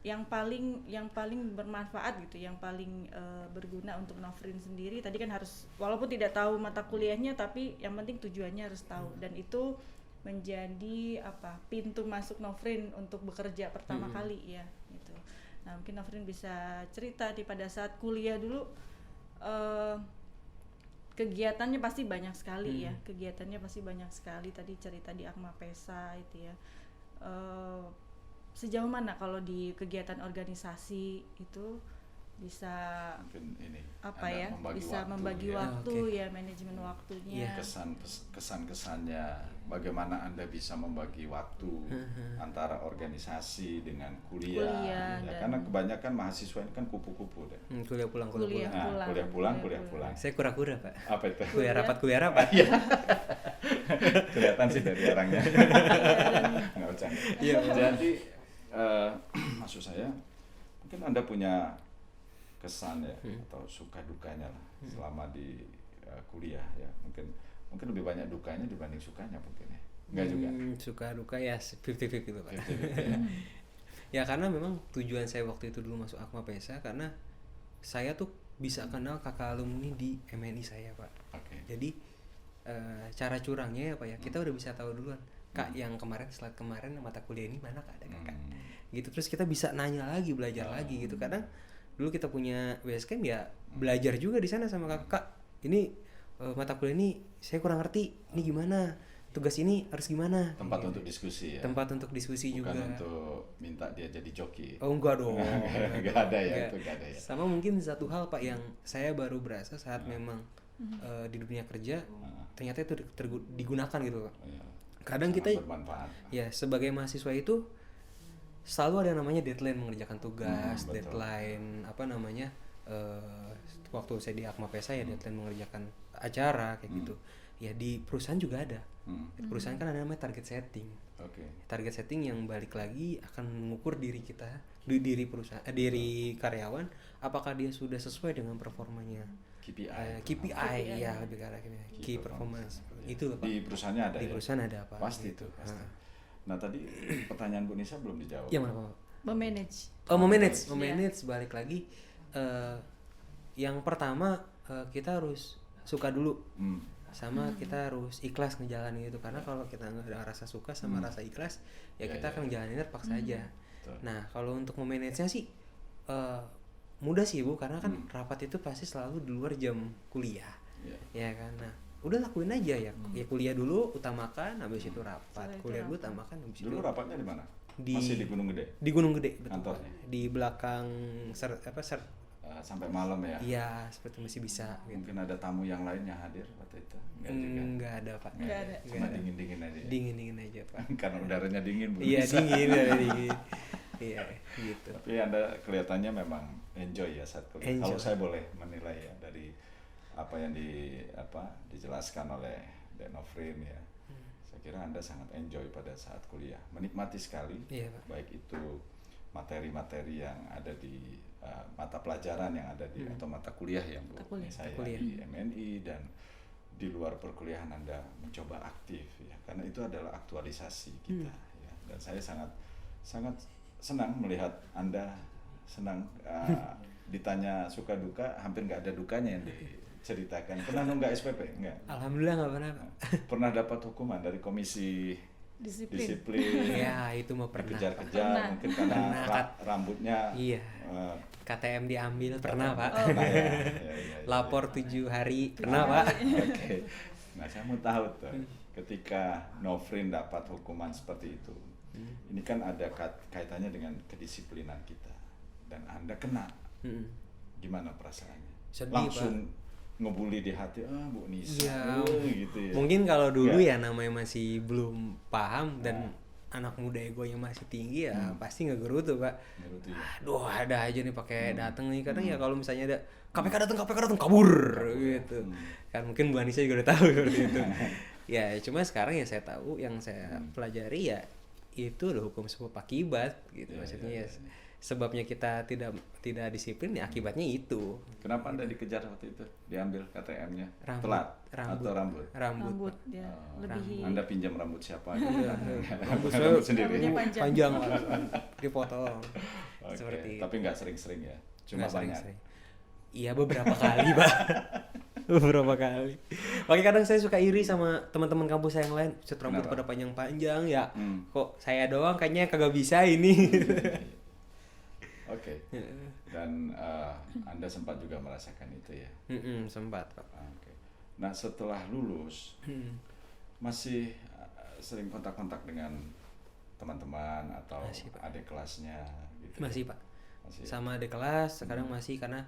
Speaker 3: yang paling bermanfaat gitu, yang paling berguna untuk Novrin sendiri. Tadi kan harus, walaupun tidak tahu mata kuliahnya, tapi yang penting tujuannya harus tahu, dan itu menjadi pintu masuk Novrin untuk bekerja pertama kali ya gitu. Nah, mungkin Novrin bisa cerita pada saat kuliah dulu, kegiatannya pasti banyak sekali ya. Tadi cerita di Akma Pesa itu ya. Sejauh mana kalau di kegiatan organisasi itu bisa membagi waktu ya, manajemen waktunya.
Speaker 2: Kesan-kesannya bagaimana Anda bisa membagi waktu antara organisasi dengan kuliah ya, karena kebanyakan mahasiswa ini kan kupu-kupu deh.
Speaker 1: Kuliah pulang.
Speaker 2: Kuliah pulang. Saya
Speaker 1: kura-kura Pak.
Speaker 2: Apa itu?
Speaker 1: Kuliah rapat.
Speaker 2: Iya. Kelihatan sih dari orangnya. Nggak bercanda. Jadi maksud saya mungkin Anda punya kesan ya atau suka dukanya lah selama di kuliah ya, mungkin lebih banyak dukanya dibanding sukanya mungkin ya. Enggak juga.
Speaker 1: Suka duka ya 50-50 Pak.
Speaker 2: 50-50 ya.
Speaker 1: Ya karena memang tujuan saya waktu itu dulu masuk Akma Pesa karena saya tuh bisa kenal kakak alumni di MNI saya Pak. Jadi cara curangnya ya Pak ya, kita udah bisa tahu duluan Kak yang kemarin slide kemarin mata kuliah ini mana Kak, ada Kak? Gitu, terus kita bisa nanya lagi, belajar lagi gitu. Kadang dulu kita punya Basecamp ya belajar juga di sana sama Kak, ini mata kuliah ini saya kurang ngerti, ini gimana? Tugas ini harus gimana?
Speaker 2: Tempat untuk diskusi ya.
Speaker 1: Tempat untuk diskusi
Speaker 2: bukan
Speaker 1: juga.
Speaker 2: Bukan untuk minta dia jadi joki.
Speaker 1: Oh enggak dong.
Speaker 2: Enggak ada ya, itu enggak ada ya.
Speaker 1: Sama mungkin satu hal Pak yang saya baru berasa saat memang di dunia kerja ternyata itu digunakan gitu Pak. Kadang kita
Speaker 2: bermanfaat.
Speaker 1: Ya sebagai mahasiswa itu selalu ada namanya deadline mengerjakan tugas, deadline apa namanya waktu saya di Akma Pesa ya deadline mengerjakan acara kayak gitu. Ya di perusahaan juga ada. Di perusahaan kan ada namanya target setting. Target setting yang balik lagi akan mengukur diri kita, diri perusahaan, diri karyawan, apakah dia sudah sesuai dengan performanya. KPI ya lebih ke arah key performance. Itu Pak.
Speaker 2: Di perusahaannya ada.
Speaker 1: Di perusahaan ada apa?
Speaker 2: Pasti itu. Pasti. Nah tadi pertanyaan Bu Nisa belum dijawab.
Speaker 1: Yang mana Pak? Memanage balik lagi. Yang pertama kita harus suka dulu. Sama kita harus ikhlas ngejalanin itu, karena kalau kita nggak ada rasa suka sama rasa ikhlas ya kita akan ngejalaninnya terpaksa aja. Nah kalau untuk memanagenya sih mudah sih Bu, karena kan rapat itu pasti selalu di luar jam kuliah ya kan. Nah udah lakuin aja ya kuliah dulu utamakan, habis itu rapat, kuliah dulu utamakan, habis
Speaker 2: itu. Dulu rapatnya di mana? Masih di Gunung Gede?
Speaker 1: Di Gunung Gede, betul.
Speaker 2: Kantornya?
Speaker 1: Di belakang
Speaker 2: sampai malam ya?
Speaker 1: Iya, seperti masih bisa.
Speaker 2: Mungkin ada tamu yang lain yang hadir waktu itu?
Speaker 1: Enggak ada Pak.
Speaker 3: Enggak ada.
Speaker 2: Cuma dingin-dingin aja.
Speaker 1: Dingin-dingin aja Pak.
Speaker 2: Karena udaranya dingin.
Speaker 1: Iya dingin, udara dingin. Iya gitu.
Speaker 2: Tapi Anda kelihatannya memang enjoy ya saat kuliah. Kalau saya boleh menilai ya dari apa yang dijelaskan oleh Dek Nofrin ya. Saya kira Anda sangat enjoy pada saat kuliah. Menikmati sekali.
Speaker 1: Iya, Pak.
Speaker 2: Baik itu materi-materi yang ada di mata pelajaran yang ada di atau mata kuliah yang Bu, saya di MNI dan di luar perkuliahan Anda mencoba aktif ya, karena itu adalah aktualisasi kita ya. Dan saya sangat senang melihat Anda senang ditanya suka duka, hampir nggak ada dukanya yang diceritakan. Pernah nunggak SPP? Enggak?
Speaker 1: Alhamdulillah nggak pernah Pak.
Speaker 2: Pernah dapat hukuman dari komisi disiplin.
Speaker 1: Ya itu mah pernah.
Speaker 2: Kejar-kejar mungkin karena rambutnya.
Speaker 1: Iya. KTM diambil pernah Pak.
Speaker 2: Ya.
Speaker 1: Lapor 7 hari pernah Pak.
Speaker 2: Oke. Nah saya mau tahu tuh, ketika Nofrin dapat hukuman seperti itu, ini kan ada kaitannya dengan kedisiplinan kita, dan Anda kena, gimana perasaannya?
Speaker 1: Sedih,
Speaker 2: langsung
Speaker 1: Pak.
Speaker 2: Ngebully di hati, Bu Nisa, gitu ya.
Speaker 1: Mungkin kalau dulu ya namanya masih belum paham dan anak muda egonya masih tinggi ya pasti ngegerutu Pak. Aduh ada aja nih pakai datang nih, kadang ya kalau misalnya ada KPK datang kabur gitu. Kan mungkin Bu Anissa juga udah tahu seperti itu. Ya cuma sekarang ya saya tahu, yang saya pelajari ya itu udah hukum sebab akibat gitu. Maksudnya ya sebabnya kita tidak disiplin ya akibatnya itu.
Speaker 2: Kenapa Anda dikejar waktu itu? Diambil KTM-nya? Telat? Atau rambut?
Speaker 3: Rambut ya, lebih.
Speaker 2: Anda pinjam rambut siapa?
Speaker 1: Rambut
Speaker 2: sendiri.
Speaker 1: Panjang dipotong. Seperti
Speaker 2: tapi nggak sering-sering ya? Cuma banyak?
Speaker 1: Iya beberapa kali Pak. Beberapa kali. Makanya kadang saya suka iri sama teman-teman kampus saya yang lain, rambut pada panjang-panjang ya. Kok saya doang kayaknya kagak bisa ini.
Speaker 2: Oke. Dan Anda sempat juga merasakan itu ya?
Speaker 1: Sempat Pak.
Speaker 2: Okay. Nah setelah lulus masih sering kontak-kontak dengan teman-teman atau adik kelasnya gitu?
Speaker 1: Masih Pak. Sama adik kelas sekarang masih, karena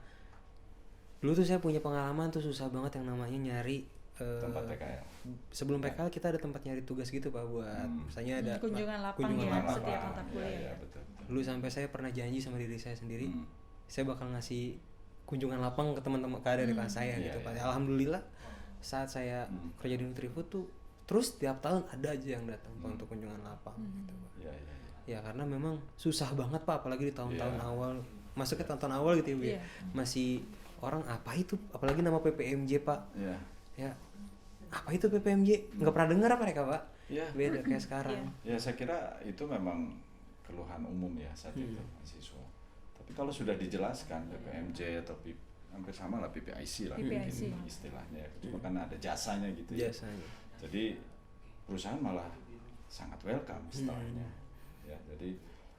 Speaker 1: dulu tuh saya punya pengalaman tuh susah banget yang namanya nyari
Speaker 2: tempat PKL.
Speaker 1: Sebelum PKL kita ada tempat nyari tugas gitu Pak, buat misalnya ada
Speaker 3: kunjungan lapang setiap mata kuliah.
Speaker 2: Ya, betul.
Speaker 1: Dulu sampai saya pernah janji sama diri saya sendiri, saya bakal ngasih kunjungan lapang ke teman-teman adik kelas saya gitu Pak. Alhamdulillah saat saya kerja di Nutrifood tuh terus tiap tahun ada aja yang datang Pak untuk kunjungan lapang gitu Pak. Ya karena memang susah banget Pak, apalagi di tahun-tahun awal, masuk ke tahun-tahun awal gitu ya. Masih orang apa itu, apalagi nama PPMJ Pak. Ya apa itu PPMJ, nggak pernah dengar apa mereka Pak. Beda kayak sekarang.
Speaker 2: Ya saya kira itu memang keluhan umum ya saat itu mahasiswa. Tapi kalau sudah dijelaskan PPMJ atau hampir sama lah PPIC lah mungkin istilahnya. Cuma kan ada jasanya gitu ya.
Speaker 1: Jasanya.
Speaker 2: Jadi perusahaan malah sangat welcome setelahnya. Ya, jadi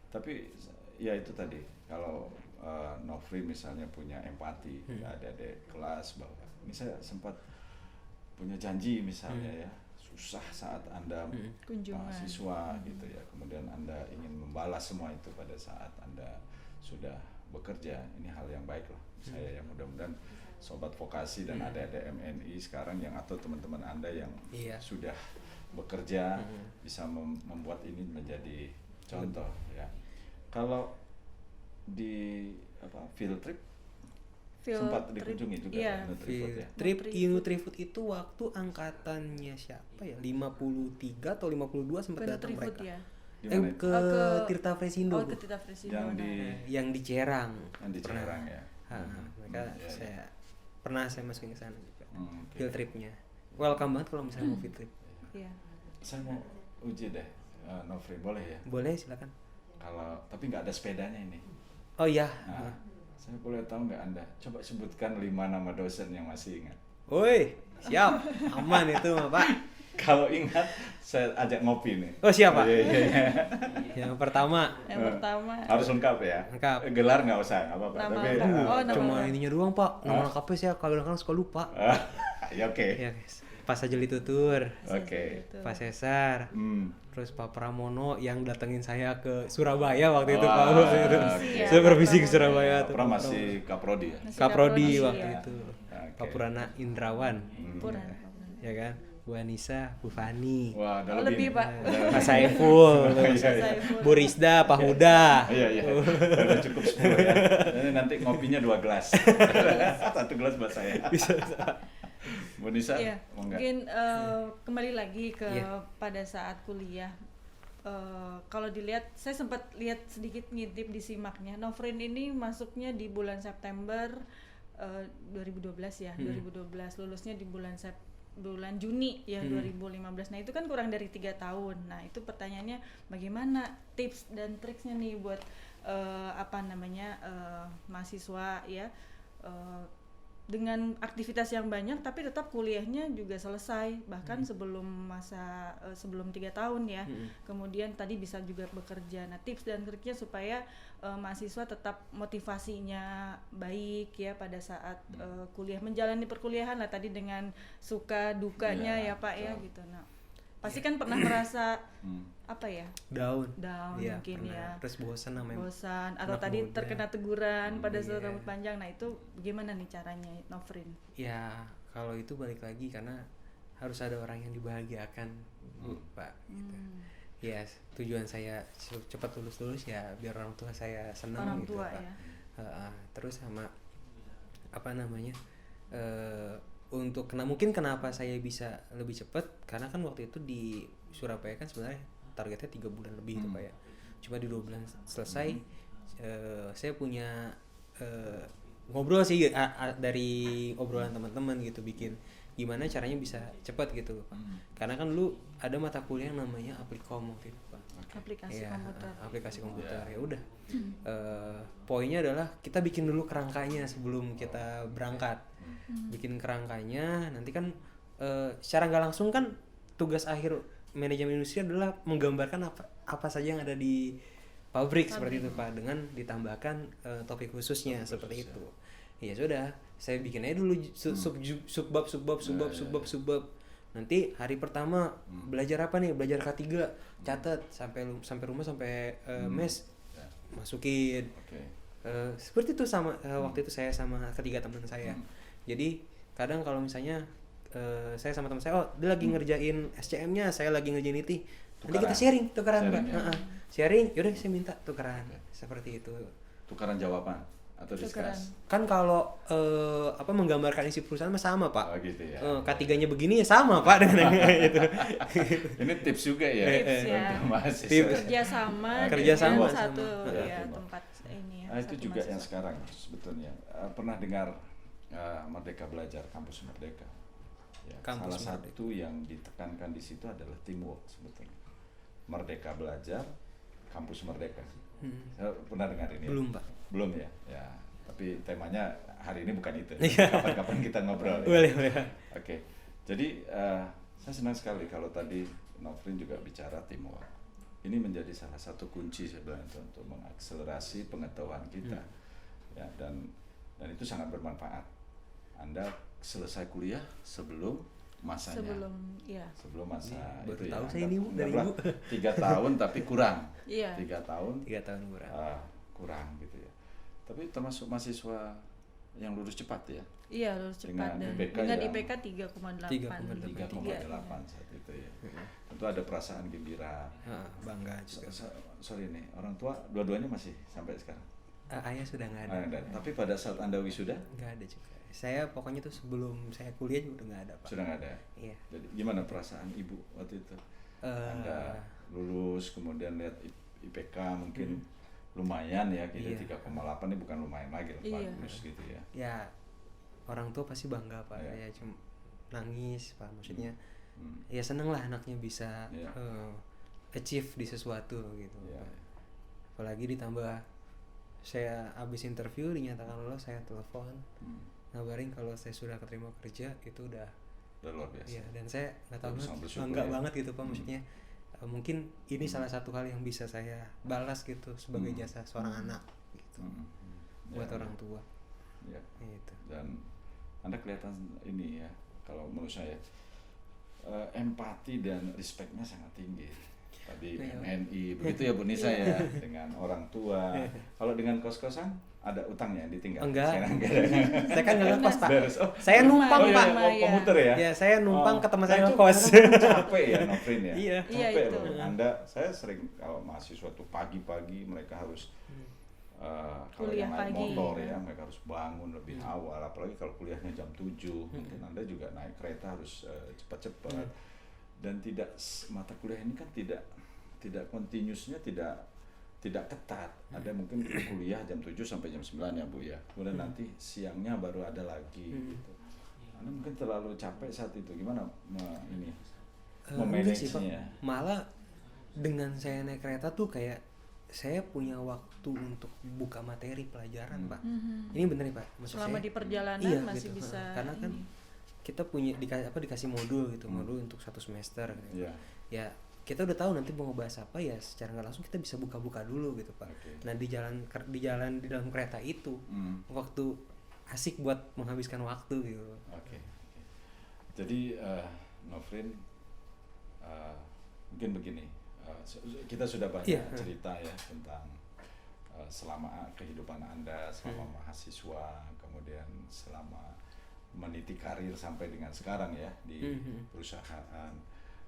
Speaker 2: tapi ya itu tadi kalau Nofri misalnya punya empati ke adik-adik kelas bahwa ini saya sempat punya janji misalnya ya, susah saat Anda mahasiswa gitu ya, kemudian Anda ingin membalas semua itu pada saat Anda sudah bekerja, ini hal yang baik loh saya, yang mudah-mudahan sobat vokasi dan adik-adik MNI sekarang yang atau teman-teman Anda yang sudah bekerja bisa membuat ini menjadi contoh ya. Kalau di field trip sempat dikunjungi juga Nutrifood ya.
Speaker 1: Trip Nutrifood itu waktu angkatannya siapa ya? 53 atau 52 sempat datang mereka.
Speaker 3: Ya?
Speaker 1: Ke Tirta Fresindo.
Speaker 3: Ke Tirta Fresindo.
Speaker 1: Yang di Cerang.
Speaker 2: Yang di Cerang ya.
Speaker 1: Mereka pernah saya masukin ke sana juga. Field tripnya. Welcome banget kalau misalnya mau field trip.
Speaker 3: Iya.
Speaker 2: Saya mau uji deh, Nofri, boleh ya?
Speaker 1: Boleh, silakan.
Speaker 2: Tapi nggak ada sepedanya ini.
Speaker 1: Oh iya.
Speaker 2: Saya boleh tahu nggak Anda? Coba sebutkan 5 nama dosen yang masih ingat.
Speaker 1: Woi, siap, aman itu mah Pak.
Speaker 2: Kalau ingat, saya ajak ngopi nih.
Speaker 1: Oh siapa? Yang pertama.
Speaker 2: Harus lengkap ya.
Speaker 1: Lengkap.
Speaker 2: Gelar nggak usah, nggak apa-apa.
Speaker 1: Tapi cuma ininya doang Pak. Nama lengkapnya saya kadang-kadang suka lupa.
Speaker 2: Ya oke.
Speaker 1: Ya guys. Pak Sajeli Tutur.
Speaker 2: Oke.
Speaker 1: Pak Cesar. Terus Pak Pramono yang datengin saya ke Surabaya waktu itu Pak. Saya bervisi ke Surabaya tuh.
Speaker 2: Pak masih Kaprodi ya?
Speaker 1: Kaprodi waktu itu. Pak Purana Indrawan. Ya kan? Bu Anissa, Bu Fani.
Speaker 2: Wah, ada
Speaker 3: lebih Pak.
Speaker 1: Pak Saiful. Bu Rizda, Pak Huda.
Speaker 2: Iya. Udah cukup 10 ya. Nanti ngopinya 2 gelas. 1 gelas buat saya. Bisa. Bu Nisa,
Speaker 3: mungkin kembali lagi ke pada saat kuliah. Kalau dilihat, saya sempat lihat sedikit ngintip di simaknya. Nofrin ini masuknya di bulan September 2012 ya, 2012 lulusnya di bulan Juni ya 2015. Nah itu kan kurang dari 3 tahun. Nah itu pertanyaannya bagaimana tips dan triksnya nih buat mahasiswa ya. Dengan aktivitas yang banyak tapi tetap kuliahnya juga selesai bahkan sebelum 3 tahun ya. Kemudian tadi bisa juga bekerja. Nah tips dan triknya supaya mahasiswa tetap motivasinya baik ya pada saat kuliah, menjalani perkuliahan lah tadi dengan suka dukanya ya Pak ya gitu. Nah pasti kan pernah merasa down ya, mungkin pernah. Ya
Speaker 1: terus bosan
Speaker 3: atau tadi muda. Terkena teguran pada saat rambut panjang. Nah itu bagaimana nih caranya Nofrin?
Speaker 1: Ya kalau itu balik lagi karena harus ada orang yang dibahagiakan Pak gitu. Ya tujuan saya cepat lulus ya biar orang tua saya senang
Speaker 3: orang
Speaker 1: gitu
Speaker 3: tua,
Speaker 1: Pak
Speaker 3: ya.
Speaker 1: Terus sama untuk mungkin kenapa saya bisa lebih cepat karena kan waktu itu di Surabaya kan sebenarnya targetnya 3 bulan lebih itu Pak ya. Cuma di 2 bulan selesai. Saya punya ngobrol sih dari obrolan teman-teman gitu, bikin gimana caranya bisa cepat gitu Pak. Karena kan dulu ada mata kuliah yang namanya Aplikom waktu itu Pak. Aplikasi komputer. Ya udah. Poinnya adalah kita bikin dulu kerangkanya sebelum kita berangkat. Bikin kerangkanya, nanti kan secara nggak langsung kan tugas akhir manajemen industri adalah menggambarkan apa saja yang ada di pabrik seperti itu Pak, dengan ditambahkan topik khususnya seperti itu. Ya sudah, saya bikin aja dulu subbab. Nanti hari pertama belajar apa nih? Belajar K3, catat sampai rumah sampai mes masukin. Seperti itu sama waktu itu saya sama ketiga teman saya. Jadi kadang kalau misalnya saya sama teman saya, dia lagi ngerjain SCM-nya, saya lagi ngerjain IT, nanti kita sharing, tukeran Pak. Sharing, yaudah saya minta tukeran, seperti itu.
Speaker 2: Tukeran jawaban atau diskus?
Speaker 1: Kan kalau menggambarkan isi perusahaan mah sama Pak.
Speaker 2: Oh gitu ya.
Speaker 1: K3-nya begini ya sama Pak dengan itu.
Speaker 2: Ini tips juga ya.
Speaker 3: Tips ya. Kerjasama dengan satu tempat ini ya.
Speaker 2: Itu juga yang sekarang sebetulnya pernah dengar Merdeka Belajar, Kampus Merdeka. Ya, salah satu yang ditekankan di situ adalah teamwork sebetulnya. Merdeka Belajar, Kampus Merdeka. Saya pernah dengar ini.
Speaker 1: Belum Pak.
Speaker 2: Belum ya. Ya, tapi temanya hari ini bukan itu. Kapan-kapan kita ngobrol.
Speaker 1: Boleh.
Speaker 2: Oke. Jadi Saya senang sekali kalau tadi Nofrin juga bicara teamwork. Ini menjadi salah satu kunci sebenarnya untuk mengakselerasi pengetahuan kita. Ya, dan itu sangat bermanfaat. Anda selesai kuliah sebelum masanya. Sebelum masa
Speaker 1: baru
Speaker 2: itu
Speaker 1: tahu
Speaker 2: ya.
Speaker 1: Saya ini Bu, dari Ibu.
Speaker 2: 3 tahun tapi kurang.
Speaker 3: 3
Speaker 2: tahun.
Speaker 1: 3 tahun kurang.
Speaker 2: Kurang gitu ya. Tapi termasuk mahasiswa yang lulus cepat ya.
Speaker 3: Iya, lulus cepat dan dengan IPK 3,8
Speaker 2: saat itu ya. Tentu ada perasaan gembira.
Speaker 1: Bangga juga.
Speaker 2: Sorry nih, orang tua dua-duanya masih sampai sekarang.
Speaker 1: Ayah sudah nggak ada.
Speaker 2: Tapi pada saat Anda wisuda?
Speaker 1: Nggak ada juga. Saya pokoknya tuh sebelum saya kuliah juga udah nggak ada, Pak.
Speaker 2: Sudah nggak ada?
Speaker 1: Iya.
Speaker 2: Jadi gimana perasaan Ibu waktu itu? Anda lulus kemudian lihat IPK mungkin lumayan ya, gitu. 3,8 ini bukan lumayan lagi, bagus gitu ya.
Speaker 1: Ya, orang tua pasti bangga, Pak. Ya cuma nangis, Pak. Maksudnya ya seneng lah anaknya bisa achieve di sesuatu gitu. Apalagi ditambah saya habis interview dinyatakan lolos, saya telepon ngabarin kalau saya sudah keterima kerja, itu udah
Speaker 2: luar biasa.
Speaker 1: Ya, dan saya nggak tahu bangga banget gitu, Pak. Maksudnya mungkin ini salah satu hal yang bisa saya balas gitu sebagai jasa seorang anak gitu buat orang tua. Gitu.
Speaker 2: Dan Anda kelihatan ini ya, kalau menurut saya empati dan respectnya sangat tinggi. Tadi MNI begitu ya Bu Nisa ya, dengan orang tua. Kalau dengan kos-kosan ada utangnya yang ditinggal?
Speaker 1: Enggak. Saya kan nggak ngekos, Pak. Saya numpang, Pak.
Speaker 2: Komuter ya?
Speaker 1: Ya, saya numpang ke teman saya ngekos.
Speaker 2: Capek ya Nofrin ya?
Speaker 3: Iya,
Speaker 2: capek loh. Saya sering kalau mahasiswa tuh pagi-pagi mereka harus kalau yang naik motor ya, mereka harus bangun lebih awal, apalagi kalau kuliahnya jam 7, mungkin Anda juga naik kereta harus cepat-cepat. Dan mata kuliah ini kan tidak continuousnya, tidak ketat. Ada mungkin kuliah jam 7 sampai jam 9 ya Bu ya. Kemudian nanti siangnya baru ada lagi gitu. Anda mungkin terlalu capek saat itu. Gimana ini memanagenya?
Speaker 1: Malah dengan saya naik kereta tuh kayak saya punya waktu untuk buka materi pelajaran, Pak. Ini bener nih, Pak. Maksud
Speaker 3: selama
Speaker 1: saya,
Speaker 3: di perjalanan masih
Speaker 1: gitu.
Speaker 3: bisa.
Speaker 1: Karena kan kita punya dikasih modul gitu, modul untuk 1 semester gitu. Ya kita udah tahu nanti mau ngebahas apa, ya secara nggak langsung kita bisa buka-buka dulu gitu, Pak. Nah di dalam kereta itu waktu asik buat menghabiskan waktu gitu.
Speaker 2: Jadi Nofrin mungkin begini, kita sudah banyak cerita ya tentang selama kehidupan Anda selama mahasiswa, kemudian selama meniti karir sampai dengan sekarang ya di perusahaan.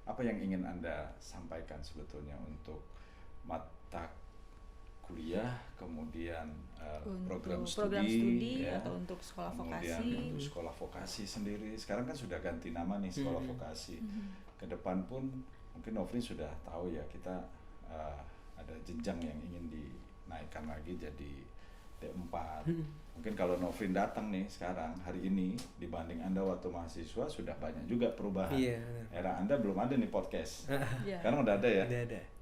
Speaker 2: Apa yang ingin Anda sampaikan sebetulnya untuk mata kuliah, kemudian program studi ya,
Speaker 3: atau untuk sekolah
Speaker 2: kemudian
Speaker 3: vokasi.
Speaker 2: untuk sekolah vokasi sendiri. Sekarang kan sudah ganti nama nih, sekolah vokasi. Ke depan pun mungkin Nofrin sudah tahu ya, kita ada jenjang yang ingin dinaikkan lagi jadi D4. Mungkin kalau Nofrin datang nih sekarang hari ini dibanding Anda waktu mahasiswa sudah banyak juga perubahan. Era Anda belum ada nih podcast. Sekarang udah ada ya?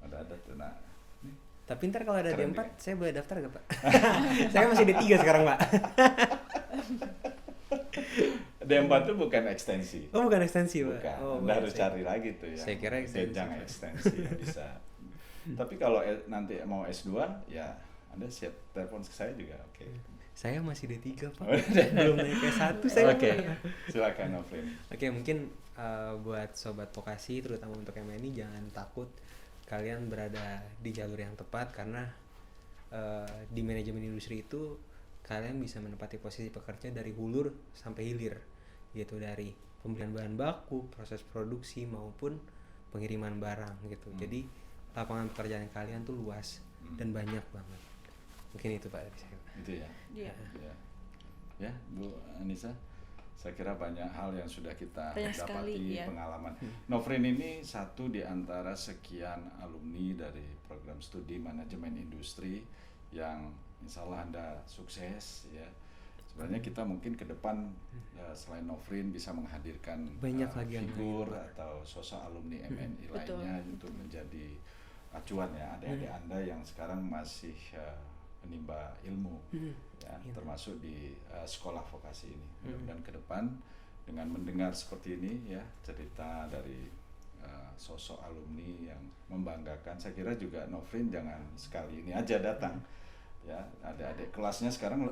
Speaker 2: Udah ada tuh. Nah,
Speaker 1: tapi ntar kalau ada D4 saya boleh daftar gak, Pak? Saya masih D3 sekarang, Pak.
Speaker 2: D4 itu bukan ekstensi.
Speaker 1: Oh, bukan ekstensi, Pak.
Speaker 2: Bukan. Anda harus cari lagi tuh ya.
Speaker 1: Saya kira
Speaker 2: jenjang ekstensi yang bisa. Tapi kalau nanti mau S2 ya Anda siap telepon ke saya juga, oke.
Speaker 1: Saya masih D3, Pak. Belum naik ke 1 saya.
Speaker 2: Silakan Nofrin.
Speaker 1: Mungkin buat sobat vokasi terutama untuk MNI, jangan takut kalian berada di jalur yang tepat, karena di manajemen industri itu kalian bisa menempati posisi pekerja dari hulur sampai hilir gitu, dari pembelian bahan baku, proses produksi maupun pengiriman barang gitu. Jadi lapangan pekerjaan kalian tuh luas dan banyak banget. Mungkin itu Pak dari saya.
Speaker 2: Itu ya. Ya, Bu Anissa, saya kira banyak hal yang sudah kita dapati pengalaman. Nofrin ini satu di antara sekian alumni dari program studi manajemen industri yang insya Allah Anda sukses ya. Sebenarnya kita mungkin ke depan selain Nofrin bisa menghadirkan
Speaker 1: banyak lagi
Speaker 2: figur atau sosok alumni MNI lainnya untuk menjadi acuan ya adik-adik Anda yang sekarang masih menimba ilmu ya, termasuk di sekolah vokasi ini. Mudah-mudahan ke depan dengan mendengar seperti ini ya, cerita dari sosok alumni yang membanggakan. Saya kira juga Nofrin jangan sekali ini aja datang ya, adik-adik kelasnya sekarang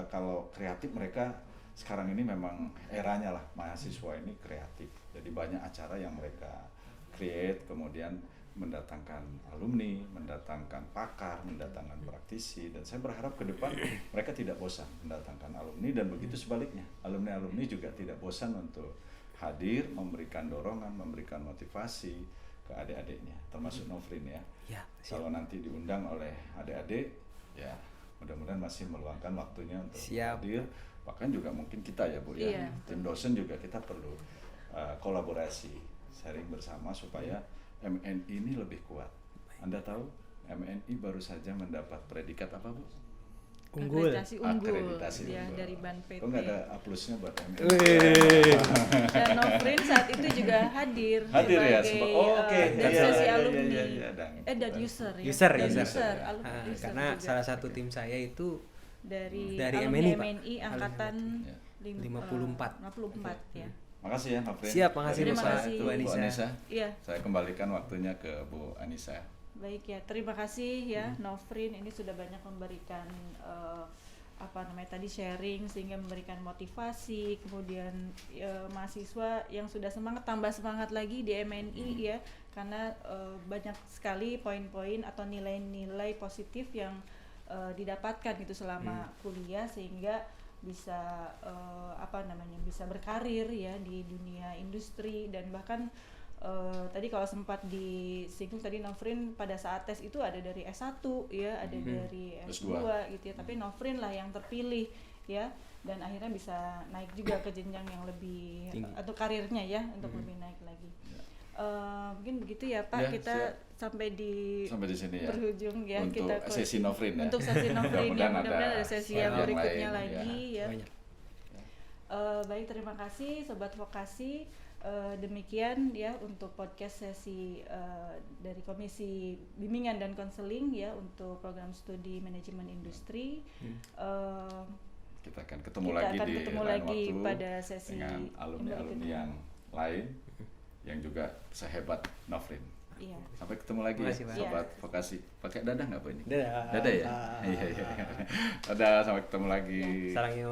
Speaker 2: kalau kreatif mereka sekarang ini memang eranya lah, mahasiswa ini kreatif, jadi banyak acara yang mereka create, kemudian mendatangkan alumni, mendatangkan pakar, mendatangkan praktisi, dan saya berharap ke depan mereka tidak bosan mendatangkan alumni, dan begitu sebaliknya, alumni-alumni juga tidak bosan untuk hadir, memberikan dorongan, memberikan motivasi ke adik-adiknya, termasuk Nofrin ya. Kalau nanti diundang oleh adik-adik, ya mudah-mudahan masih meluangkan waktunya untuk hadir. Bahkan juga mungkin kita ya Bu ya, tim dosen juga kita perlu kolaborasi, sharing bersama supaya MNI ini lebih kuat. Anda tahu MNI baru saja mendapat predikat apa Bu?
Speaker 3: Unggul.
Speaker 2: Akreditasi
Speaker 3: ya,
Speaker 2: unggul.
Speaker 3: dari BAN-PT.
Speaker 2: Kok nggak ada aplusnya buat MNI?
Speaker 3: Dan Nofrin saat itu juga hadir
Speaker 2: ya,
Speaker 3: sebagai dari sesi alumni. Dan user.
Speaker 1: Karena salah satu tim saya itu
Speaker 3: dari
Speaker 1: MNI
Speaker 3: angkatan
Speaker 1: 54
Speaker 3: ya.
Speaker 2: Makasih ya Nofrin.
Speaker 1: Siap, makasih
Speaker 2: Bu Anissa.
Speaker 3: Iya.
Speaker 2: Saya kembalikan waktunya ke Bu Anissa.
Speaker 3: Baik ya, terima kasih ya Nofrin, ini sudah banyak memberikan tadi sharing sehingga memberikan motivasi, kemudian mahasiswa yang sudah semangat tambah semangat lagi di MNI ya, karena banyak sekali poin-poin atau nilai-nilai positif yang didapatkan gitu selama kuliah, sehingga bisa bisa berkarir ya di dunia industri. Dan bahkan tadi kalau sempat disinggung tadi Nofrin pada saat tes itu ada dari S1 ya, ada dari S2 gitu ya, tapi Nofrin lah yang terpilih ya, dan akhirnya bisa naik juga ke jenjang yang lebih atau karirnya ya untuk lebih naik lagi. Mungkin begitu ya Pak, kita sampai di
Speaker 2: sini ya,
Speaker 3: berujung ya
Speaker 2: untuk
Speaker 3: kita
Speaker 2: sesi Nofrin ya.
Speaker 3: Untuk sesi Nofrin ya, mudah-mudahan ada sesi yang berikutnya
Speaker 2: lain,
Speaker 3: lagi ya. Baik, terima kasih Sobat Vokasi. Demikian ya untuk podcast sesi dari Komisi Bimbingan dan Konseling ya untuk program studi manajemen industri.
Speaker 2: Kita akan ketemu lagi di lain waktu
Speaker 3: pada sesi
Speaker 2: dengan alumni-alumni yang lain yang juga sehebat Nofrin.
Speaker 3: Iya.
Speaker 2: Sampai ketemu lagi ya, Sobat Vokasi. Pakai dadah nggak Bu ini?
Speaker 1: Dadah
Speaker 2: ya? Iya. Dadah, sampai ketemu lagi.
Speaker 1: Sarang yo.